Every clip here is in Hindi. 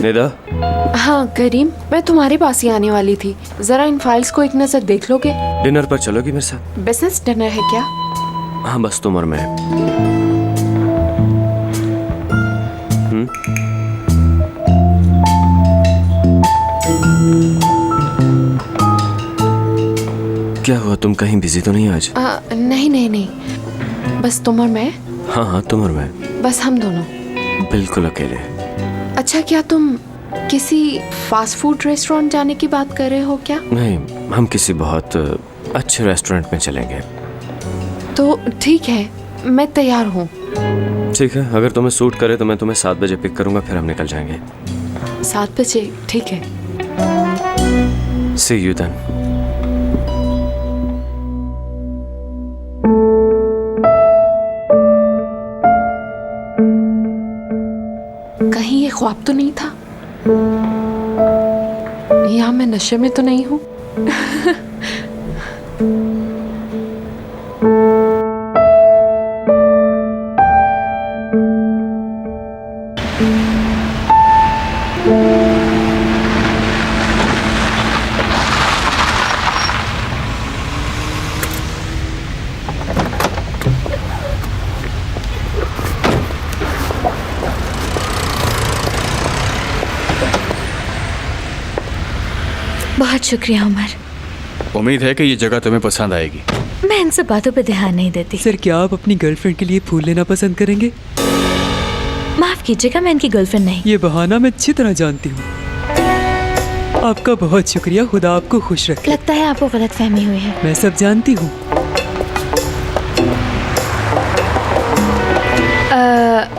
निदा। हाँ करीम, मैं तुम्हारे पास ही आने वाली थी। जरा इन फाइल्स को एक नजर देख लोगे? डिनर पर चलोगी मेरे साथ? बिजनेस डिनर है क्या? हाँ बस तुम और मैं। क्या हुआ, तुम कहीं बिजी तो नहीं आज? नहीं नहीं नहीं, बस तुम और मैं। हाँ हाँ तुम और मैं, बस हम दोनों। बिल्कुल अकेले। अच्छा, क्या तुम किसी फास्ट फूड रेस्टोरेंट जाने की बात कर रहे हो क्या? नहीं, हम किसी बहुत अच्छे रेस्टोरेंट में चलेंगे। तो ठीक है, मैं तैयार हूँ। ठीक है, अगर तुम्हें सूट करे तो मैं तुम्हें 7 बजे पिक करूंगा, फिर हम निकल जाएंगे। 7 बजे? ठीक है। See you then. कहीं ये ख्वाब तो नहीं था? या मैं नशे में तो नहीं हूँ? बहुत शुक्रिया उमर। उम्मीद है कि ये जगह तुम्हें पसंद आएगी। मैं इन सब बातों पे ध्यान नहीं देती। सर, क्या आप अपनी गर्लफ्रेंड के लिए फूल लेना पसंद करेंगे? माफ कीजिएगा, मैं इनकी गर्लफ्रेंड नहीं। ये बहाना मैं अच्छी तरह जानती हूँ। आपका बहुत शुक्रिया, खुदा आपको खुश रखे। लगता है आपको गलतफहमी हुई है। मैं सब जानती हूँ।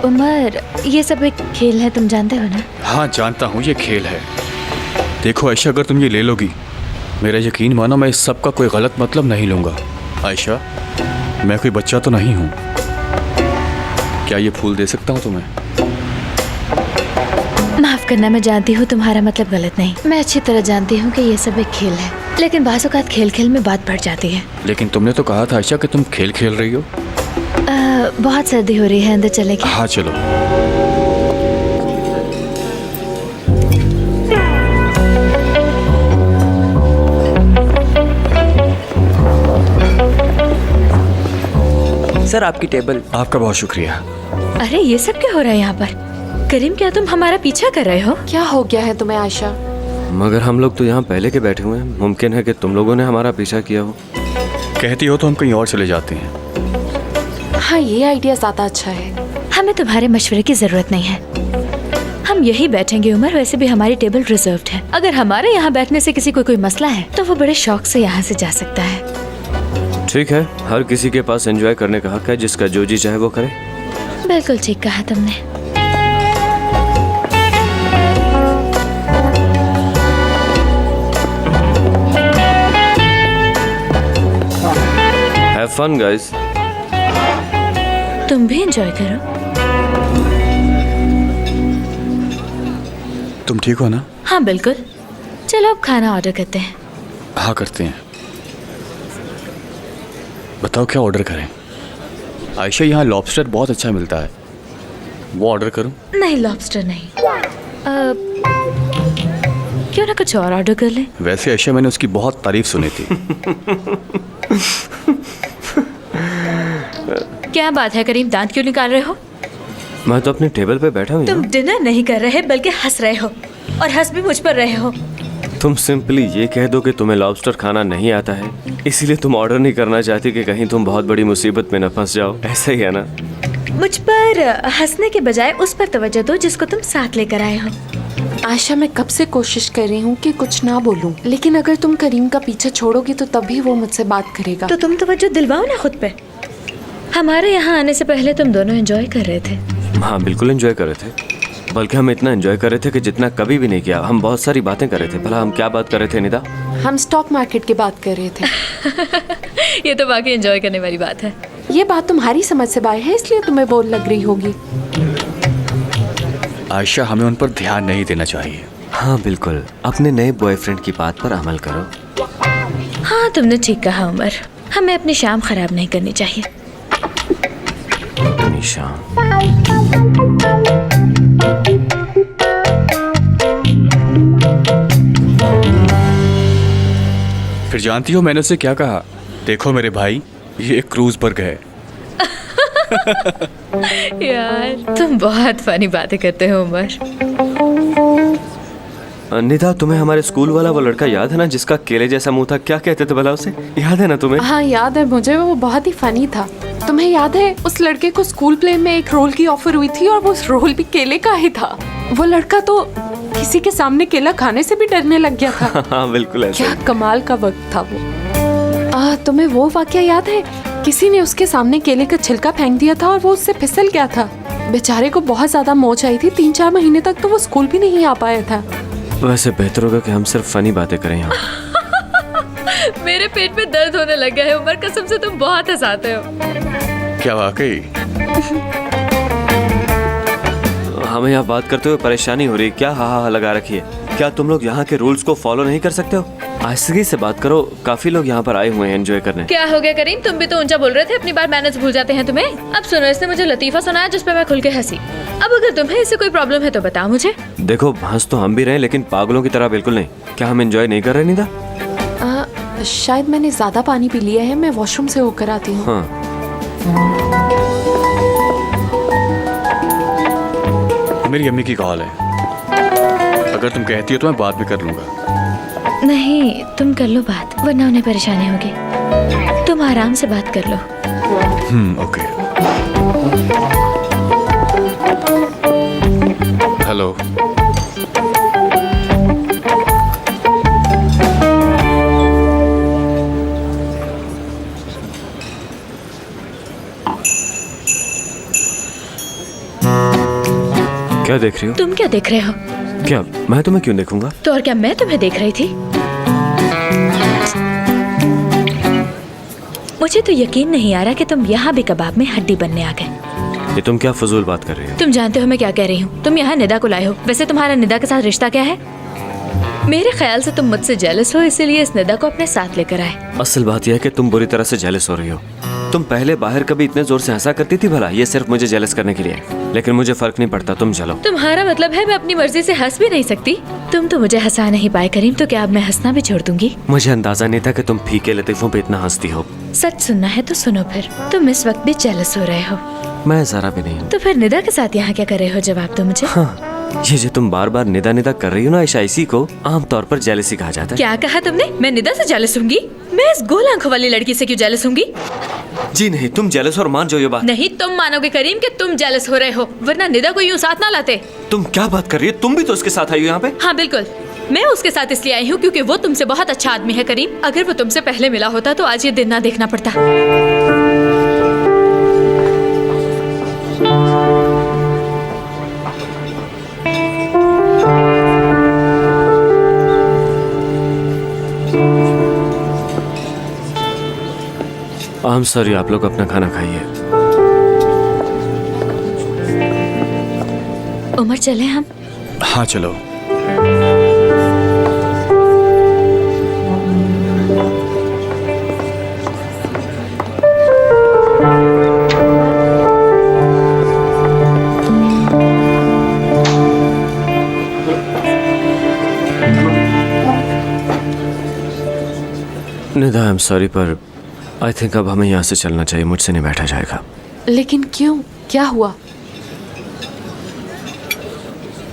उमर, ये सब एक खेल है, तुम जानते हो ना? हाँ जानता हूँ, ये खेल है। देखो आयशा, अगर तुम ये ले लोगी, मेरा यकीन मानो मैं इस सब का कोई गलत मतलब नहीं लूँगा। आयशा, मैं कोई बच्चा तो नहीं हूँ। क्या ये फूल दे सकता हूँ तुम्हें? माफ करना, मैं जानती हूँ तुम्हारा मतलब गलत नहीं। मैं अच्छी तरह जानती हूँ कि ये सब एक खेल है, लेकिन बाज़ औक़ात खेल खेल में बात बढ़ जाती है। लेकिन तुमने तो कहा था आयशा कि तुम खेल खेल रही हो। बहुत सर्दी हो रही है, अंदर चले क्या? हाँ चलो। सर, आपकी टेबल। आपका बहुत शुक्रिया। अरे ये सब क्या हो रहा है यहाँ पर? करीम, क्या तुम हमारा पीछा कर रहे हो? क्या हो गया है तुम्हें आयशा? मगर हम लोग तो यहाँ पहले के बैठे हुए हैं, मुमकिन है कि तुम लोगों ने हमारा पीछा किया हो। कहती हो तो हम कहीं और चले जाते हैं। हाँ, ये आइडिया ज्यादा अच्छा है। हमें तुम्हारे मशवरे की जरूरत नहीं है। हम यही बैठेंगे उमर, वैसे भी हमारी टेबल रिजर्व्ड है। अगर हमारे यहाँ बैठने से किसी को कोई मसला है तो वो बड़े शौक से यहाँ से जा सकता है। ठीक है, हर किसी के पास एंजॉय करने का हक है, जिसका जो जी चाहे वो करे। बिल्कुल ठीक कहा तुमने। Have fun guys. तुम भी एंजॉय करो। तुम ठीक हो ना? हाँ बिल्कुल। चलो अब खाना ऑर्डर करते हैं। हाँ करते हैं। बताओ क्या ऑर्डर करें? आयशा, यहाँ लॉबस्टर बहुत अच्छा मिलता है, वो ऑर्डर करूं? नहीं, लॉबस्टर नहीं। क्यों ना कुछ और ऑर्डर कर लें? वैसे आयशा, मैंने उसकी बहुत तारीफ सुनी थी। क्या बात है करीम, दांत क्यों निकाल रहे हो? मैं तो अपनी टेबल पे बैठा हूँ। तुम डिनर नहीं कर रहे बल्कि हंस रहे हो, और हंस भी मुझ पर रहे हो। तुम सिंपली ये कह दो कि तुम्हें लॉबस्टर खाना नहीं आता है, इसीलिए तुम ऑर्डर नहीं करना चाहती कि कहीं तुम बहुत बड़ी मुसीबत में न फंस जाओ। ऐसा ही है ना? मुझ पर हंसने के बजाय उस पर तवज्जो दो जिसको तुम साथ लेकर आए हो। आयशा, मैं कब से कोशिश कर रही हूँ कि कुछ ना बोलूं, लेकिन अगर तुम करीम का पीछा छोड़ोगी तो तभी वो मुझसे बात करेगा। तो तुम तवज्जो दिलवाओ ना खुद पे। हमारे यहाँ आने से पहले तुम दोनों एंजॉय कर रहे थे। हाँ बिल्कुल एंजॉय कर रहे थे, बल्कि हम इतना एंजॉय कर रहे थे कि जितना कभी भी नहीं किया। हम बहुत सारी बातें कर रहे थे। भला हम क्या बात कर रहे थे निदा? हम स्टॉक मार्केट की बात कर रहे थे। ये तो वाकई एंजॉय करने वाली बात है। ये बात तुम्हारी समझ से बाहर है, इसलिए तुम्हें बोर लग रही होगी। आयशा, हमें उन पर ध्यान नहीं देना चाहिए। हाँ बिल्कुल, अपने नए बॉयफ्रेंड की बात पर अमल करो। हाँ तुमने ठीक कहा उमर, हमें अपनी शाम खराब नहीं करनी चाहिए। अपनी शाम? फिर जानती हो मैंने उसे क्या कहा? देखो मेरे भाई, ये एक क्रूज पर गए। यार तुम बहुत फनी बातें करते हो उमर। निधा, तुम्हें हमारे स्कूल वाला वो लड़का याद है ना जिसका केले जैसा मुंह था? क्या कहते थे भला उसे? याद है ना तुम्हें? हाँ याद है मुझे, वो बहुत ही फनी था। तुम्हें याद है उस लड़के को स्कूल प्ले में एक रोल की ऑफर हुई थी और वो रोल भी केले का ही था। वो लड़का तो किसी के सामने केला खाने से भी डरने लग गया था। हाँ बिल्कुल ऐसा क्या ही। कमाल का वक्त था वो। तुम्हें वो वाकया याद है? किसी ने उसके सामने केले का छिलका फेंक दिया था और वो उससे फिसल गया था। बेचारे को बहुत ज्यादा मोच आई थी। 3-4 महीने तक तो वो स्कूल भी नहीं आ पाया था। वैसे बेहतर होगा कि हम सिर्फ फनी बातें करें यहाँ। मेरे पेट में दर्द होने लग गया है उमर, कसम से तुम बहुत हंसाते हो। क्या वाकई? हमें यहाँ बात करते हुए परेशानी हो रही है। क्या हा हा लगा रखी है? क्या तुम लोग यहाँ के रूल्स को फॉलो नहीं कर सकते हो? आहिस्तगी से बात करो, काफी लोग यहाँ पर आए हुए हैं एंजॉय करने। क्या हो गया करीम, तुम भी तो ऊंचा बोल रहे थे, अपनी बार मैनेज भूल जाते हैं तुम्हें। अब सुनो, इसने मुझे लतीफा सुनाया जिस पे मैं खुल के हंसी। अब अगर तुम्हें इससे कोई प्रॉब्लम है तो बताओ मुझे। देखो, हंस तो हम भी रहे लेकिन पागलों की तरह बिल्कुल नहीं। क्या हम एंजॉय नहीं कर रहे निधा? शायद मैंने ज्यादा पानी पी लिया है। मैं वॉशरूम से होकर आती हूँ। हाँ मेरी अम्मी की कॉल है, अगर तुम कहती हो तो मैं बात भी कर लूंगा। नहीं, तुम कर लो बात, वरना उन्हें परेशानी होगी। तुम आराम से बात कर लो। ओके। हेलो। क्या देख रही हो? तुम क्या देख रहे हो? क्या मैं तुम्हें क्यों देखूंगा? तो और क्या, मैं तुम्हें देख रही थी। मुझे तो यकीन नहीं आ रहा कि तुम यहाँ भी कबाब में हड्डी बनने आ गए। ये तुम क्या फजूल बात कर रही हो? तुम जानते हो मैं क्या कह रही हूँ। तुम यहाँ निदा को लाए हो। वैसे तुम्हारा निदा के साथ रिश्ता क्या है? मेरे ख्याल से तुम मुझसे जेलस हो, इसीलिए इस निदा को अपने साथ लेकर आए। असल बात यह है कि तुम बुरी तरह से जेलस हो रही हो। तुम पहले बाहर कभी इतने जोर से हंसा करती थी भला? ये सिर्फ मुझे जेलस करने के लिए, लेकिन मुझे फर्क नहीं पड़ता। तुम चलो। तुम्हारा मतलब है मैं अपनी मर्जी से हंस भी नहीं सकती? तुम तो मुझे हंसा नहीं पाए करीम, तो क्या अब मैं हंसना भी छोड़ दूंगी? मुझे अंदाजा नहीं था कि तुम फीके लतीफों पे इतना हंसती हो। सच सुनना है तो सुनो फिर, तुम इस वक्त भी जेलस हो रहे हो। मैं जरा भी नहीं हूँ। तो फिर निदा के साथ यहाँ क्या कर रहे हो? जवाब दो मुझे। हाँ, ये जो तुम बार बार निदा निदा कर रही हो ना आयशा, इसी को आमतौर पर जेलसी कहा जाता है। क्या कहा तुमने? मैं निदा से जेलस होंगी? मैं इस गोल आंखों वाली लड़की से क्यों जेलस होंगी? जी नहीं, तुम जेलस और मान जाओ ये बात। नहीं, तुम मानोगे करीम कि तुम जेलस हो रहे हो, वरना निदा को यूं साथ ना लाते। तुम क्या बात कर रही हो? तुम भी तो उसके साथ आई हो यहाँ पे। हाँ बिल्कुल, मैं उसके साथ इसलिए आई हूँ क्योंकि वो तुमसे बहुत अच्छा आदमी है करीम। अगर वो तुमसे पहले मिला होता तो आज ये दिन ना देखना पड़ता। I'm sorry, आप लोग अपना खाना खाइए। उमर चले हम? हाँ चलो। निदा, आई एम सॉरी पर आई थिंक अब हमें यहाँ से चलना चाहिए। मुझसे नहीं बैठा जाएगा। लेकिन क्यों? क्या हुआ?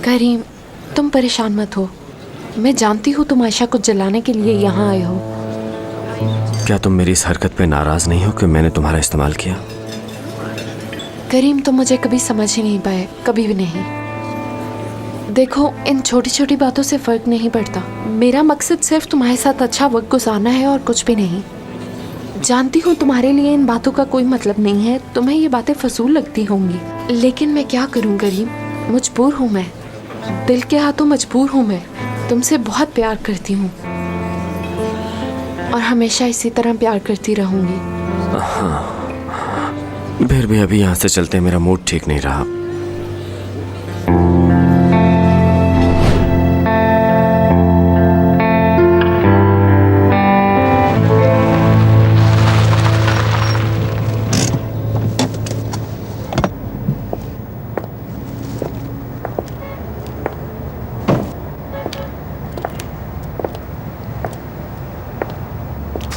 करीम, तुम परेशान मत हो। मैं जानती हूँ तुम आयशा को जलाने के लिए यहाँ आए हो। क्या तुम मेरी इस हरकत पे नाराज नहीं हो कि मैंने तुम्हारा इस्तेमाल किया? करीम, तुम मुझे कभी समझ ही नहीं पाए, कभी भी नहीं। देखो, इन छोटी छोटी बातों से फर्क नहीं पड़ता। मेरा मकसद सिर्फ तुम्हारे साथ अच्छा वक्त गुजारना है और कुछ भी नहीं। जानती हूँ तुम्हारे लिए इन बातों का कोई मतलब नहीं है, तुम्हें ये बातें फजूल लगती होंगी, लेकिन मैं क्या करूँ करीम, मजबूर हूँ मैं। दिल के हाथों मजबूर हूँ मैं। तुमसे बहुत प्यार करती हूँ और हमेशा इसी तरह प्यार करती रहूँगी। फिर भी अभी यहाँ से चलते हैं, मेरा मूड ठीक नहीं रहा।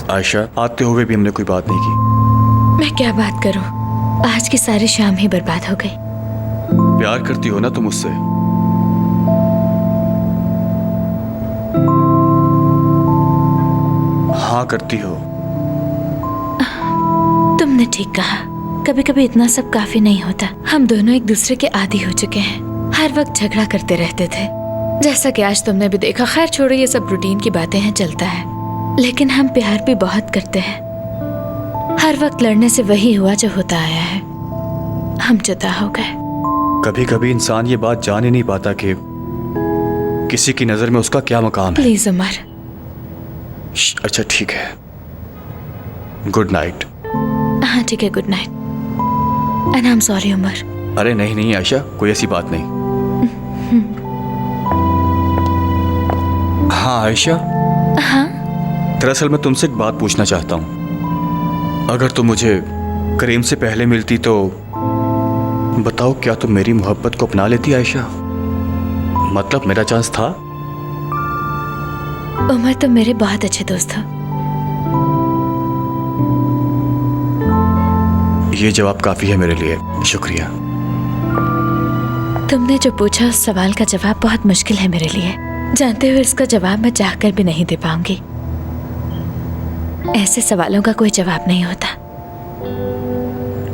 आयशा, आते हुए भी हमने कोई बात नहीं की। मैं क्या बात करूं? आज की सारी शाम ही बर्बाद हो गई। प्यार करती हो ना तुम मुझसे? हाँ करती हो। तुमने ठीक कहा, कभी कभी इतना सब काफी नहीं होता। हम दोनों एक दूसरे के आदी हो चुके हैं, हर वक्त झगड़ा करते रहते थे, जैसा कि आज तुमने भी देखा। खैर छोड़ो, ये सब रूटीन की बातें हैं, चलता है। लेकिन हम प्यार भी बहुत करते हैं। हर वक्त लड़ने से वही हुआ जो होता आया है, हम जुदा हो गए। कभी कभी इंसान ये बात जान ही नहीं पाता कि किसी की नजर में उसका क्या मकाम है। प्लीज उमर। अच्छा ठीक है, गुड नाइट। हाँ ठीक है, good night. And I am sorry Umar. अरे नहीं नहीं आयशा, कोई ऐसी बात नहीं। हाँ आयशा। हाँ दरअसल मैं तुमसे एक बात पूछना चाहता हूँ। अगर तुम मुझे करीम से पहले मिलती तो बताओ, क्या तुम मेरी मोहब्बत को अपना लेती आयशा? मतलब मेरा चांस था? उमर, तुम मेरे बहुत अच्छे दोस्त हो। ये जवाब काफी है मेरे लिए, शुक्रिया। तुमने जो पूछा उस सवाल का जवाब बहुत मुश्किल है मेरे लिए। जानते हुए इसका जवाब मैं चाहकर भी नहीं दे पाऊंगी। ऐसे सवालों का कोई जवाब नहीं होता।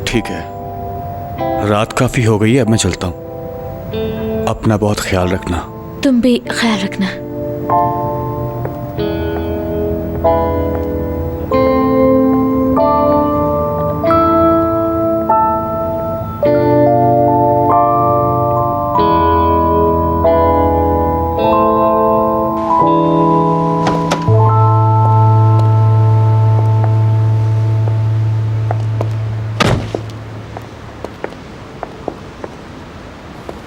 ठीक है, रात काफी हो गई है, अब मैं चलता हूँ। अपना बहुत ख्याल रखना। तुम भी ख्याल रखना।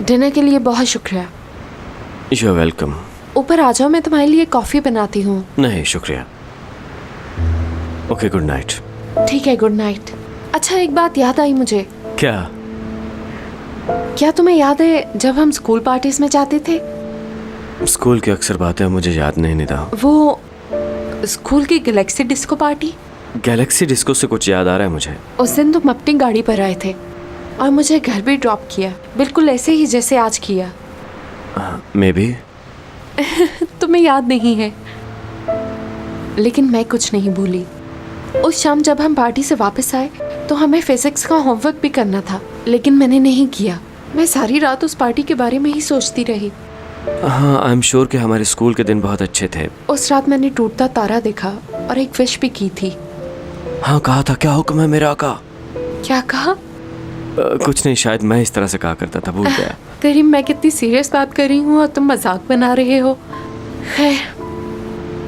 डिनर के लिए बहुत शुक्रिया। You are welcome. ऊपर आ जाओ, मैं तुम्हारे लिए कॉफ़ी बनाती हूँ। नहीं शुक्रिया। Okay, good night. ठीक है, गुड नाइट। अच्छा, एक बात याद आई मुझे। क्या तुम्हें याद है जब हम स्कूल पार्टीज में जाते थे? स्कूल की अक्सर बातें मुझे याद नहीं निदा। वो स्कूल की Galaxy disco party. Galaxy disco से कुछ याद आ रहा है मुझे। उस दिन तुम अपनी गाड़ी पर आए थे और मुझे घर भी ड्रॉप किया, बिल्कुल ऐसे ही जैसे आज किया। May be. तुम्हें याद नहीं है, लेकिन मैं कुछ नहीं भूली। उस शाम जब हम पार्टी से वापस आए तो हमें फिजिक्स का होमवर्क भी करना था, लेकिन मैंने नहीं किया। मैं सारी रात उस पार्टी के बारे में ही सोचती रही। हाँ, आई एम श्योर कि हमारे स्कूल के दिन बहुत अच्छे थे। उस रात मैंने टूटता तारा देखा और एक विश भी की थी। हाँ, कहा था। क्या हुक्म है मेरा आका? क्या कहा? कुछ नहीं, शायद मैं इस तरह से कहा करता था, भूल गया। करीम, मैं कितनी सीरियस बात कर रही हूँ और तुम मजाक बना रहे हो। खैर,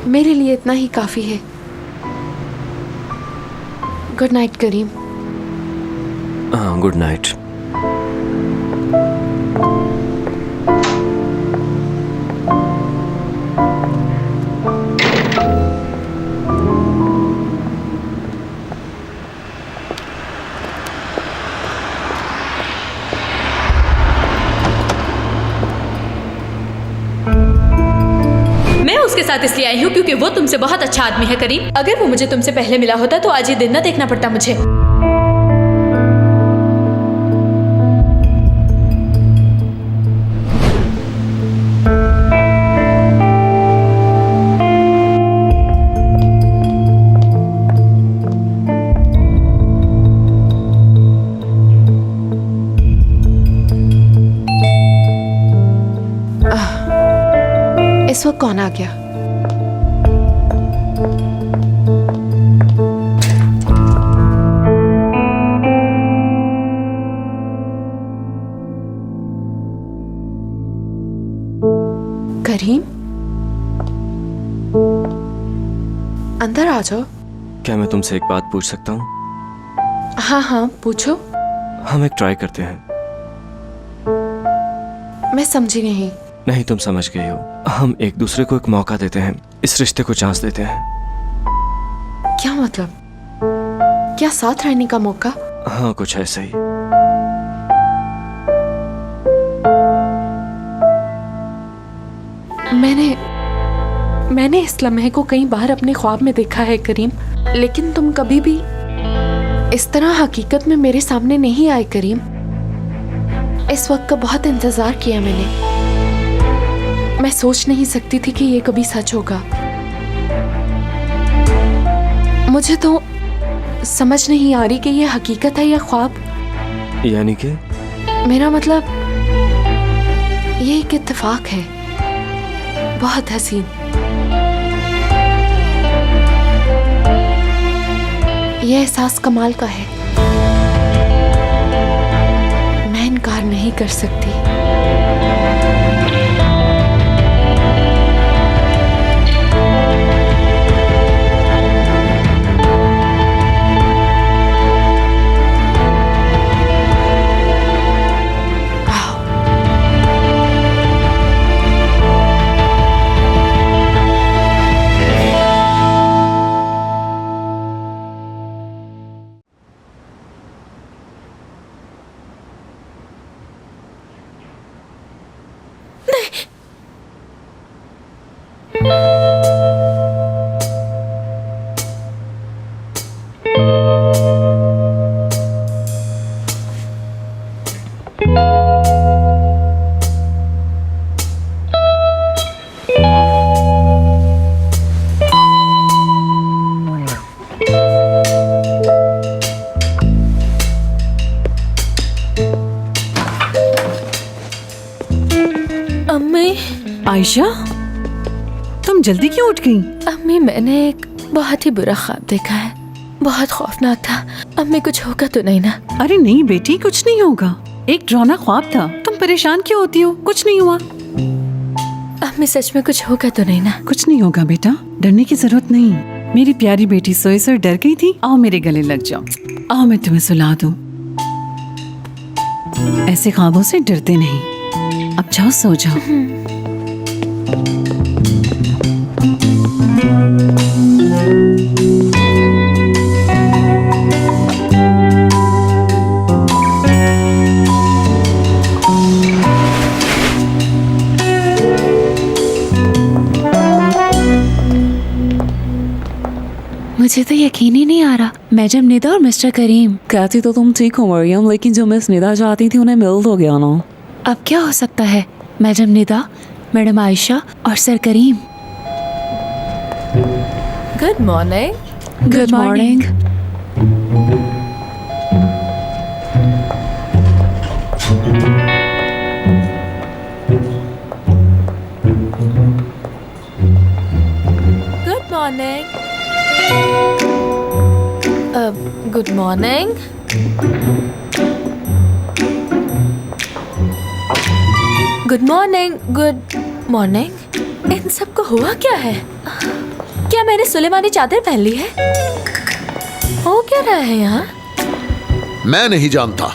मेरे लिए इतना ही काफी है। गुड नाइट करीम। हाँ, गुड नाइट। मैं उसके साथ इसलिए आई हूँ क्योंकि वो तुमसे बहुत अच्छा आदमी है करीम। अगर वो मुझे तुमसे पहले मिला होता तो आज ये दिन ना देखना पड़ता मुझे। इस वक्त कौन आ गया? करीम, अंदर आ जाओ। क्या मैं तुमसे एक बात पूछ सकता हूँ? हाँ हाँ, पूछो। हम एक ट्राई करते हैं। मैं समझी नहीं। नहीं, तुम समझ गई हो। हम एक दूसरे को एक मौका देते हैं, इस रिश्ते को चांस देते हैं। क्या मतलब? क्या साथ रहने का मौका? हाँ, कुछ ऐसा ही। मैंने इस लम्हे को कई बार अपने ख्वाब में देखा है करीम। लेकिन तुम कभी भी इस तरह हकीकत में मेरे सामने नहीं आए करीम। इस वक्त का बहुत इंतजार किया मैंने। मैं सोच नहीं सकती थी कि ये कभी सच होगा। मुझे तो समझ नहीं आ रही कि ये हकीकत है या ख्वाब। यानी कि मेरा मतलब ये एक इत्तेफाक है, बहुत हसीन। ये एहसास कमाल का है, मैं इनकार नहीं कर सकती। अम्मी, आयशा, तुम जल्दी क्यों उठ गई? अम्मी मैंने एक बहुत ही बुरा ख्वाब देखा है, बहुत खौफनाक था। अम्मी कुछ होगा तो नहीं ना? अरे नहीं बेटी, कुछ नहीं होगा। एक डरावना ख्वाब था। तुम परेशान क्यों होती हो? कुछ नहीं हुआ। अम्मी सच में कुछ होगा तो नहीं ना? कुछ नहीं होगा बेटा, डरने की जरूरत नहीं। मेरी प्यारी बेटी सोए सोए डर गई थी। आओ मेरे गले लग जाओ। आओ मैं तुम्हें सुला दूं। ऐसे ख्वाबों से डरते नहीं। अब जाओ सो जाओ। मुझे तो यकीन ही नहीं आ रहा। मैडम निदा और मिस्टर करीम। कहती तो तुम ठीक हो मरियम, लेकिन जो मिस निदा चाहती थी उन्हें मिल तो गया ना। अब क्या हो सकता है? मैडम निदा, मैडम आयशा और sir Karim. Good morning. Good morning. Good morning. Good morning. Good morning. Good morning. इन सबको हुआ क्या है? क्या मैंने सुलेमानी चादर पहन ली है? हो क्या रहा है यहाँ? मैं नहीं जानता।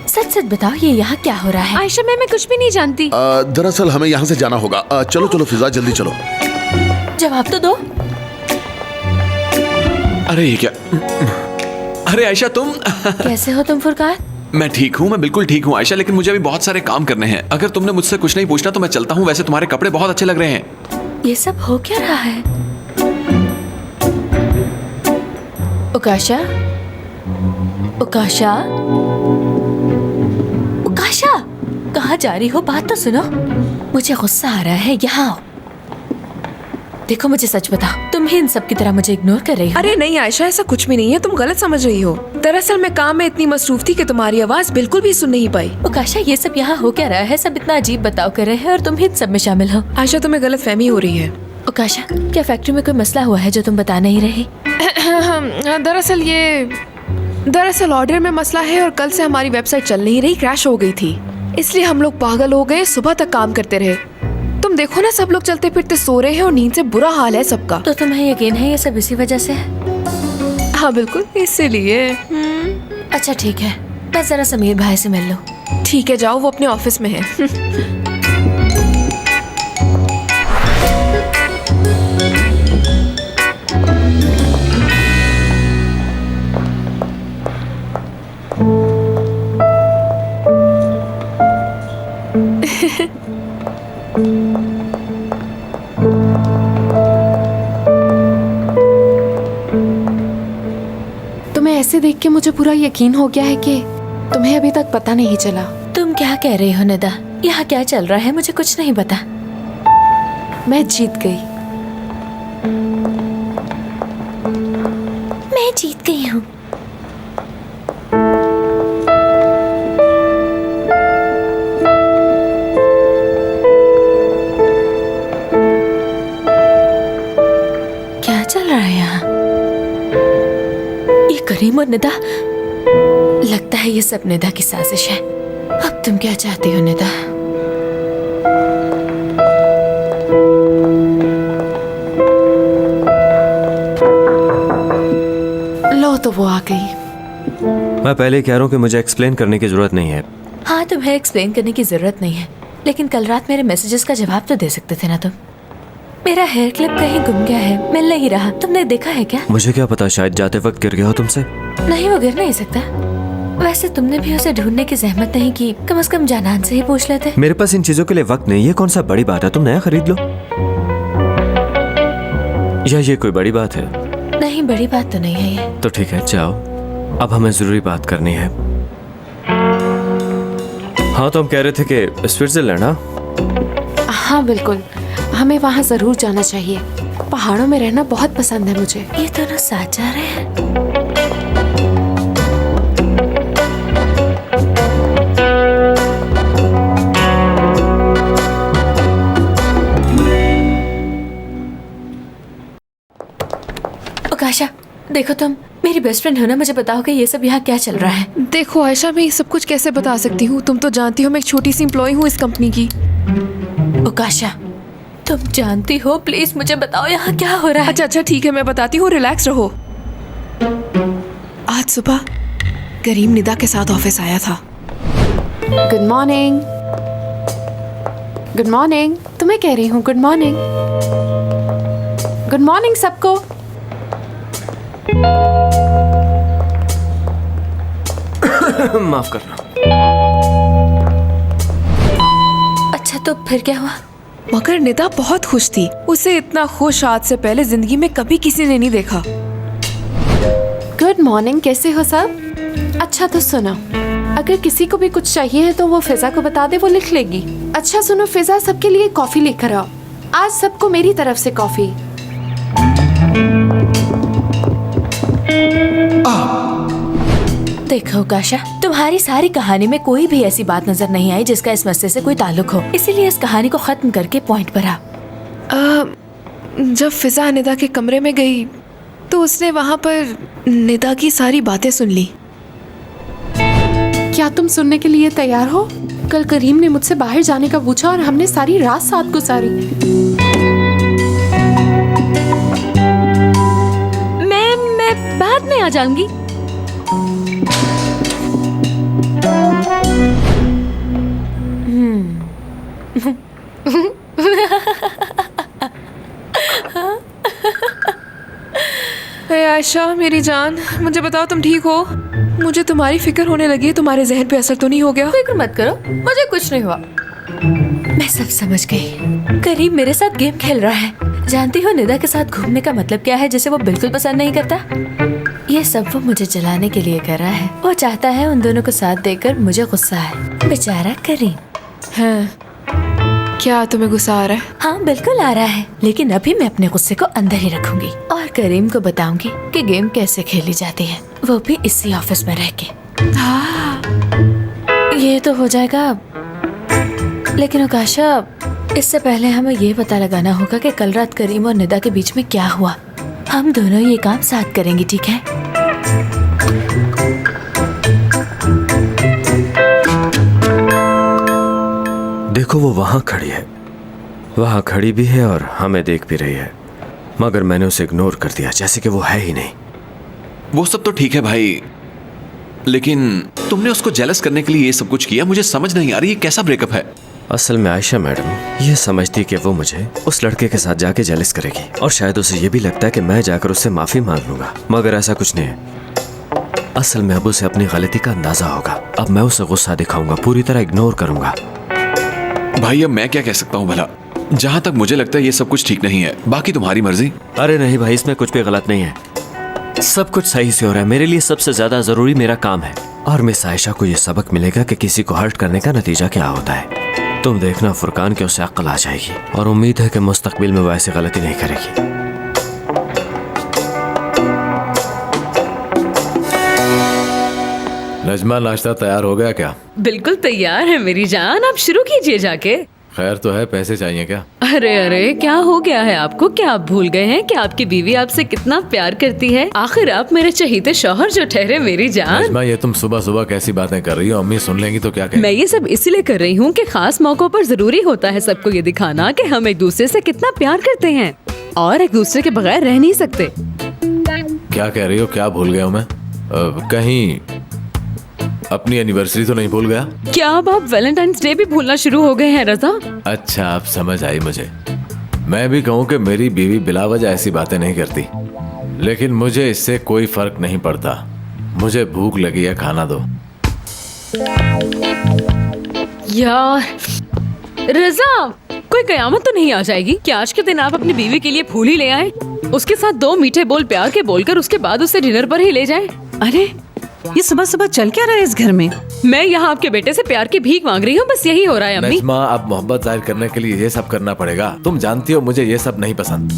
सच सच बताओ, ये यहाँ क्या हो रहा है? आयशा मैं कुछ भी नहीं जानती। दरअसल हमें यहाँ से जाना होगा। चलो चलो फिजा, जल्दी चलो। जवाब तो दो। अरे ये क्या? अरे आयशा तुम कैसे हो तुम फुरकान? मैं ठीक हूँ, मैं बिल्कुल ठीक हूँ आयशा, लेकिन मुझे अभी बहुत सारे काम करने हैं। अगर तुमने मुझसे कुछ नहीं पूछना तो मैं चलता हूँ। वैसे तुम्हारे कपड़े बहुत अच्छे लग रहे हैं। ये सब हो क्या रहा है? उकाशा, उकाशा, उकाशा, कहाँ जा रही हो? बात तो सुनो। मुझे गुस्सा आ रहा है। यहाँ आओ। देखो मुझे सच बताओ, तुम ही इन सब की तरह मुझे इग्नोर कर रही हो? अरे नहीं आयशा, ऐसा कुछ भी नहीं है। तुम गलत समझ रही हो। दरअसल मैं काम में इतनी मसरूफ थी कि तुम्हारी आवाज बिल्कुल भी सुन नहीं पाई। उकाशा, ये सब यहाँ हो क्या रहा है? सब इतना अजीब बताव कर रहे हैं और तुम ही इन सब में शामिल हो। आयशा, तुम्हें गलत फहमी हो रही है। उकाशा, क्या फैक्ट्री में कोई मसला हुआ है जो तुम बता नहीं रही? दरअसल ऑर्डर में मसला है और कल से हमारी वेबसाइट चल नहीं रही, क्रैश हो गई थी। इसलिए हम लोग पागल हो गए, सुबह तक काम करते रहे। तुम देखो ना, सब लोग चलते फिरते सो रहे हैं और नींद से बुरा हाल है सबका। तो तुम्हें यकीन है ये सब इसी वजह से है? हाँ बिल्कुल, इसीलिए। अच्छा ठीक है, मैं जरा समीर भाई से मिल लूं। ठीक है, जाओ, वो अपने ऑफिस में है। ऐसे देख के मुझे पूरा यकीन हो गया है कि तुम्हें अभी तक पता नहीं चला। तुम क्या कह रही हो निदा? यहाँ क्या चल रहा है मुझे कुछ नहीं पता। मैं जीत गई। मैं जीत गई हूँ। क्या चल रहा है यहाँ? ये करीम और निदा, लगता है ये सब निदा की साजिश है। अब तुम क्या चाहती हो निदा? लो तो वो आ गई। मैं पहले ही कह रहा हूँ कि मुझे एक्सप्लेन करने की जरूरत नहीं है। हाँ, तुम्हें एक्सप्लेन करने की जरूरत नहीं है, लेकिन कल रात मेरे मैसेजेस का जवाब तो दे सकते थे ना तुम। मेरा हेयर क्लिप कहीं गुम गया है, मिल नहीं रहा। तुमने देखा है क्या? मुझे क्या पता, शायद जाते वक्त गिर गया हो तुमसे। नहीं, वो गिर नहीं सकता। वैसे तुमने भी उसे ढूंढने की जहमत नहीं की, कम से कम जानान से ही पूछ लेते। मेरे पास इन चीजों के लिए वक्त नहीं है। कौन सा बड़ी बात है, तुम नया खरीद लो। या ये कोई बड़ी बात है? नहीं, बड़ी बात तो नहीं है ये। तो ठीक है, जाओ। अब हमें जरूरी बात करनी है। हाँ, तो हम कह रहे थे कि स्विट्जरलैंड। हाँ बिल्कुल, हमें वहाँ जरूर जाना चाहिए। पहाड़ों में रहना बहुत पसंद है मुझे। ये दोनों साथ जा रहे हैं। आकाशा, देखो तुम मेरी बेस्ट फ्रेंड हो ना, मुझे बताओ कि ये सब यहाँ क्या चल रहा है। देखो आयशा, मैं ये सब कुछ कैसे बता सकती हूँ? तुम तो जानती हो मैं एक छोटी सी एम्प्लॉय हूँ इस कंपनी की। आकाशा, तुम जानती हो, प्लीज मुझे बताओ यहाँ क्या हो रहा है। अच्छा ठीक है, मैं बताती हूँ, रिलैक्स रहो। आज सुबह करीम निदा के साथ ऑफिस आया था। Good morning. Good morning. तुम्हें कह रही हूँ गुड मॉर्निंग। गुड मॉर्निंग सबको। माफ करना। अच्छा, तो फिर क्या हुआ? मगर निदा बहुत खुश थी। उसे इतना खुश आज से पहले जिंदगी में कभी किसी ने नहीं देखा। गुड मॉर्निंग, कैसे हो सब? अच्छा तो सुनो, अगर किसी को भी कुछ चाहिए है तो वो फिजा को बता दे, वो लिख लेगी। अच्छा सुनो फिजा, सबके लिए कॉफी लेकर आओ। आज सबको मेरी तरफ से कॉफी। देखो आकाशा, तुम्हारी सारी कहानी में कोई भी ऐसी बात नजर नहीं आई जिसका इस मसले से कोई ताल्लुक हो, इसीलिए इस कहानी को खत्म करके पॉइंट पर आ। जब फिजा निदा के कमरे में गई तो उसने वहाँ पर निदा की सारी बातें सुन ली। क्या तुम सुनने के लिए तैयार हो? कल करीम ने मुझसे बाहर जाने का पूछा और हमने सारी रात साथ गुजारी। मैं बाद में आ जाऊंगी। आयशा मेरी जान, मुझे बताओ तुम ठीक हो? मुझे तुम्हारी फिक्र होने लगी है। तुम्हारे जहन पे असर तो नहीं हो गया? फिक्र मत करो, मुझे कुछ नहीं हुआ। मैं सब समझ गई। करीम मेरे साथ गेम खेल रहा है। जानती हो निदा के साथ घूमने का मतलब क्या है, जिसे वो बिल्कुल पसंद नहीं करता। ये सब वो मुझे जलाने के लिए कर रहा है। वो चाहता है उन दोनों को साथ देकर मुझे गुस्सा है। बेचारा करीम। हाँ, क्या तुम्हें गुस्सा आ रहा है? हाँ बिल्कुल आ रहा है, लेकिन अभी मैं अपने गुस्से को अंदर ही रखूंगी और करीम को बताऊंगी कि गेम कैसे खेली जाती है, वो भी इसी ऑफिस में रह के। ये तो हो जाएगा, लेकिन आकाशा इससे पहले हमें ये पता लगाना होगा कि कल रात करीम और निदा के बीच में क्या हुआ। हम दोनों ये काम साथ करेंगे, ठीक है? देखो वो वहां खड़ी है, वहां खड़ी भी है और हमें देख भी रही है, मगर मैंने उसे इग्नोर कर दिया जैसे कि वो है ही नहीं। वो सब तो ठीक है भाई, लेकिन तुमने उसको जेलस करने के लिए ये सब कुछ किया। मुझे समझ नहीं आ रही ये कैसा ब्रेकअप है। असल में आयशा मैडम ये समझती कि वो मुझे उस लड़के के साथ जाके जेलस करेगी, और शायद उसे ये भी लगता है कि मैं जाकर उससे माफी मांग लूंगा, मगर ऐसा कुछ नहीं है। असल में अब उसे अपनी गलती का अंदाजा होगा। अब मैं उसे गुस्सा दिखाऊंगा, पूरी तरह इग्नोर करूंगा। भाई अब मैं क्या कह सकता हूँ भला? जहां तक मुझे लगता है ये सब कुछ ठीक नहीं है, बाकी तुम्हारी मर्जी। अरे नहीं भाई, इसमें कुछ भी गलत नहीं है। सब कुछ सही से हो रहा है। मेरे लिए सबसे ज्यादा जरूरी मेरा काम है और मिस आयशा को ये सबक मिलेगा कि किसी को हर्ट करने का नतीजा क्या होता है। तुम देखना फुरकान के उसे अक्ल आ जाएगी और उम्मीद है कि मुस्तकबिल में वो ऐसी गलती नहीं करेगी। नजमा, नाश्ता तैयार हो गया क्या? बिल्कुल तैयार है मेरी जान, आप शुरू कीजिए जाके। खैर तो है, पैसे चाहिए क्या? अरे अरे, क्या हो गया है आपको? क्या आप भूल गए हैं कि आपकी बीवी आपसे कितना प्यार करती है? आखिर आप मेरे चहीते शौहर जो ठहरे मेरी जान। नजमा, ये तुम सुबह सुबह कैसी बातें कर रही हो? अम्मी सुन लेंगी तो क्या कहेंगी? मैं ये सब इसलिए कर रही हूँ कि खास मौकों पर जरूरी होता है सबको ये दिखाना कि हम एक दूसरे से कितना प्यार करते हैं और एक दूसरे के बगैर रह नहीं सकते। क्या कह रही हो? क्या भूल गया हूँ मैं? कहीं अपनी एनिवर्सरी तो नहीं भूल गया? क्या अब आप वैलेंटाइंस डे भी भूलना शुरू हो गए हैं रजा? अच्छा, अब समझ आई मुझे। मैं भी कहूँ कि मेरी बीवी बिला वजह ऐसी बातें नहीं करती, लेकिन मुझे इससे कोई फर्क नहीं पड़ता। मुझे भूख लगी है, खाना दो। यार रजा, कोई कयामत तो नहीं आ जाएगी कि आज के दिन आप अपनी बीवी के लिए फूल ही ले आए, उसके साथ 2 मीठे बोल प्यार के बोलकर उसके बाद उसे डिनर पर ही ले जाए? अरे ये सुबह सुबह चल क्या रहा है इस घर में? मैं यहाँ आपके बेटे से प्यार की भीख मांग रही हूँ, बस यही हो रहा है अम्मी। नजमा, अब मोहब्बत जाहिर करने के लिए ये सब करना पड़ेगा। तुम जानती हो मुझे ये सब नहीं पसंद।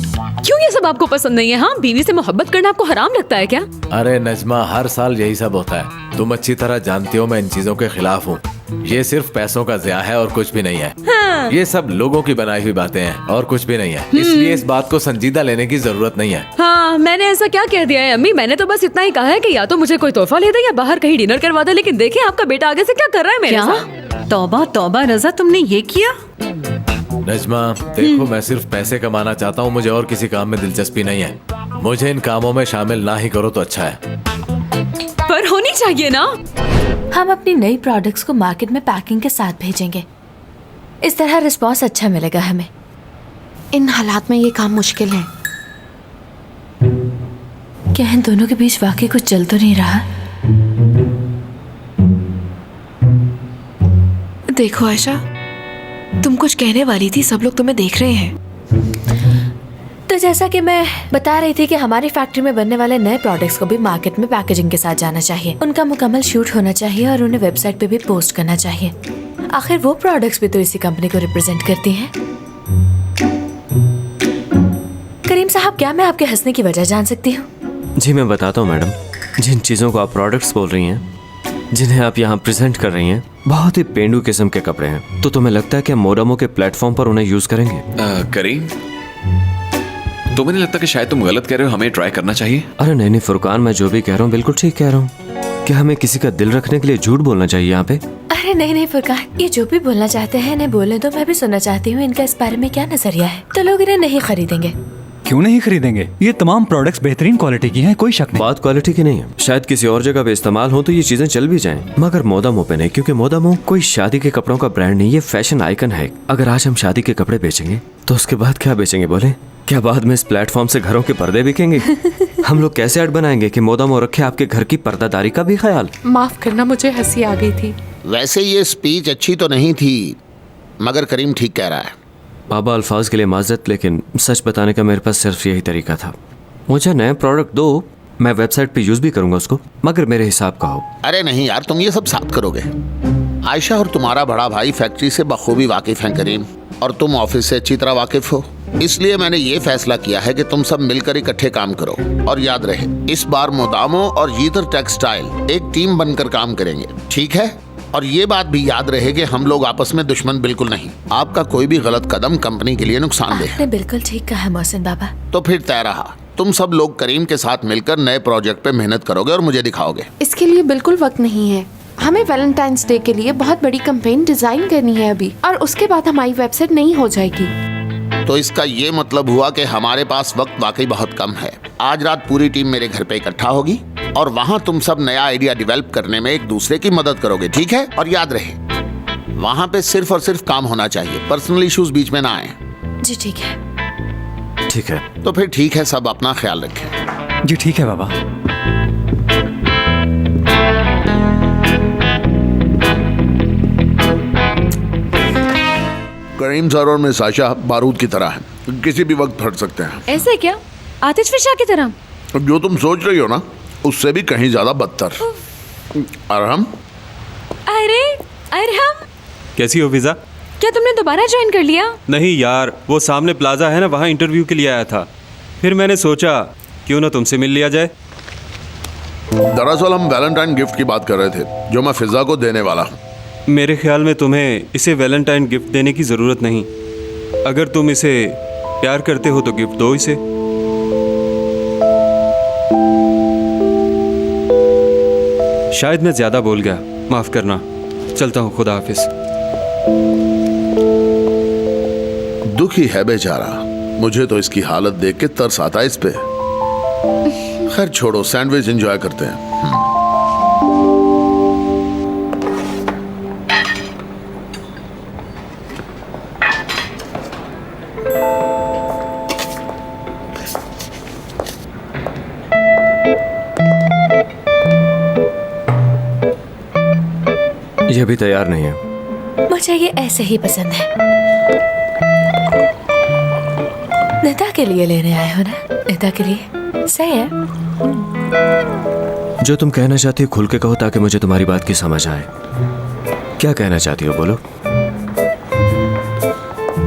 क्यों ये सब आपको पसंद नहीं है? हाँ, बीवी से मोहब्बत करना आपको हराम लगता है क्या? अरे नजमा, हर साल यही सब होता है। तुम अच्छी तरह जानती हो मैं इन चीजों के खिलाफ हूँ। ये सिर्फ पैसों का ज़िया है और कुछ भी नहीं है। हाँ। ये सब लोगों की बनाई हुई बातें हैं और कुछ भी नहीं है, इसलिए इस बात को संजीदा लेने की जरूरत नहीं है। हाँ, मैंने ऐसा क्या कह दिया है अम्मी? मैंने तो बस इतना ही कहा है कि या तो मुझे कोई तोहफा ले दे या बाहर कहीं डिनर करवा दे, लेकिन देखिए आपका बेटा आगे से क्या कर रहा है मेरे साथ। तौबा तौबा रजा, तुमने ये किया? नजमा देखो, मैं सिर्फ पैसे कमाना चाहता हूँ, मुझे और किसी काम में दिलचस्पी नहीं है। मुझे इन कामों में शामिल ना ही करो तो अच्छा है। पर होनी चाहिए ना। हम अपनी नई प्रोडक्ट्स को मार्केट में पैकिंग के साथ भेजेंगे, इस तरह रिस्पॉन्स अच्छा मिलेगा हमें। इन हालात में ये काम मुश्किल है। क्या इन दोनों के बीच वाकई कुछ चल तो नहीं रहा? देखो आयशा, तुम कुछ कहने वाली थी, सब लोग तुम्हें देख रहे हैं। तो जैसा कि मैं बता रही थी कि हमारी फैक्ट्री में बनने वाले नए प्रोडक्ट्स को भी मार्केट में पैकेजिंग के साथ जाना चाहिए, उनका मुकम्मल शूट होना चाहिए और उन्हें वेबसाइट पे भी पोस्ट करना चाहिए। आखिर वो प्रोडक्ट्स भी तो इसी कंपनी को रिप्रेजेंट करती हैं। करीम साहब, क्या मैं आपके हंसने की वजह जान सकती हूँ? जी मैं बताता हूँ मैडम, जिन चीज़ों को आप प्रोडक्ट्स बोल रही हैं, जिन्हें आप यहाँ प्रेजेंट कर रही हैं, बहुत ही पेंडू किस्म के कपड़े हैं। तो तुम्हें लगता है कि हम मोडामो के प्लेटफॉर्म पर उन्हें यूज करेंगे? करीम, तो मुझे लगता है कि शायद तुम गलत कह रहे हो, हमें ट्राई करना चाहिए। अरे नहीं फुरकान, मैं जो भी कह रहा हूँ बिल्कुल ठीक कह रहा हूँ। क्या हमें किसी का दिल रखने के लिए झूठ बोलना चाहिए यहाँ पे? अरे नहीं फुरकान, ये जो भी बोलना चाहते हैं इन्हें बोलने दो, मैं भी सुनना चाहती हूँ इनका इस बारे में क्या नजरिया है। तो लोग इन्हें नहीं खरीदेंगे। क्यों नहीं खरीदेंगे? ये तमाम प्रोडक्ट्स बेहतरीन क्वालिटी की हैं, कोई शक नहीं। बात क्वालिटी की नहीं है, शायद किसी और जगह पे इस्तेमाल हो तो ये चीजें चल भी जाएं, मगर मोदामो पे नहीं, क्योंकि मोदामो कोई शादी के कपड़ों का ब्रांड नहीं, ये फैशन आइकन है। अगर आज हम शादी के कपड़े बेचेंगे तो उसके बाद क्या बेचेंगे बोले? क्या बाद में इस प्लेटफॉर्म से घरों के पर्दे बिकेंगे? हम लोग कैसे ऐड बनाएंगे कि मोदामो रखे आपके घर की पर्दादारी का भी ख्याल? माफ करना, मुझे हंसी आ गई थी। वैसे ये स्पीच अच्छी तो नहीं थी, मगर करीम ठीक कह रहा है। बाबा, अल्फाज के लिए माजरत, लेकिन सच बताने का मेरे पास सिर्फ यही तरीका था। मुझे नए प्रोडक्ट दो, मैं वेबसाइट पे यूज भी करूंगा उसको, मगर मेरे हिसाब का हो। अरे नहीं यार, तुम ये सब साथ करोगे। आयशा और तुम्हारा बड़ा भाई फैक्ट्री से बखूबी वाकिफ हैं करीम, और तुम ऑफिस से अच्छी तरह वाकिफ हो, इसलिए मैंने ये फैसला किया है कि तुम सब मिलकर इकट्ठे काम करो। और याद रहे, इस बार मोदामो और जीतर टेक्सटाइल एक टीम बनकर काम करेंगे, ठीक है? और ये बात भी याद रहे कि हम लोग आपस में दुश्मन बिल्कुल नहीं। आपका कोई भी गलत कदम कंपनी के लिए नुकसानदेह है। आपने बिल्कुल ठीक कहा मोहसिन बाबा। तो फिर तय रहा, तुम सब लोग करीम के साथ मिलकर नए प्रोजेक्ट पे मेहनत करोगे और मुझे दिखाओगे। इसके लिए बिल्कुल वक्त नहीं है। हमें वैलेंटाइंस डे के लिए बहुत बड़ी कैंपेन डिजाइन करनी है अभी, और उसके बाद हमारी वेबसाइट नहीं हो जाएगी। तो इसका ये मतलब हुआ कि हमारे पास वक्त वाकई बहुत कम है। आज रात पूरी टीम मेरे घर पे इकट्ठा होगी और वहाँ तुम सब नया आइडिया डेवलप करने में एक दूसरे की मदद करोगे, ठीक है? और याद रहे, वहाँ पे सिर्फ और सिर्फ काम होना चाहिए, पर्सनल इश्यूज बीच में ना आए। जी ठीक है। ठीक है। तो फिर ठीक है, सब अपना ख्याल रखें। जी ठीक है बाबा। करीम सर और मिस आयशा बारूद की तरह हैं, किसी भी वक्त फट सकते हैं। ऐसे क्या? आतिश फिशा की तरह? जो तुम सोच रही हो ना उससे भी कहीं ज्यादा बदतर। अरहम, अरे अरहम, कैसी हो वीज़ा? क्या तुमने दोबारा ज्वाइन कर लिया? नहीं यार, वो सामने प्लाजा है ना, वहाँ इंटरव्यू के लिए आया था। फिर मैंने सोचा क्यों ना तुमसे मिल लिया जाए। दरअसल हम वैलेंटाइन गिफ्ट की बात कर रहे थे जो मैं फिजा को देने वाला हूँ। मेरे ख्याल में तुम्हें इसे वैलेंटाइन गिफ्ट देने की ज़रूरत नहीं। अगर तुम इसे प्यार करते हो तो गिफ्ट दो इसे। शायद मैं ज़्यादा बोल गया, माफ़ करना। चलता हूँ, खुदा हाफिज। दुखी है बेचारा, मुझे तो इसकी हालत देख के तरस आता है इस पे। खैर छोड़ो, सैंडविच एंजॉय करते हैं। ये भी तैयार नहीं है। मुझे ये ऐसे ही पसंद है। निदा के लिए लेने आए हो ना? निदा के लिए सही है। जो तुम कहना चाहती हो खुल के कहो ताकि मुझे तुम्हारी बात की समझ आए। क्या कहना चाहती हो, बोलो।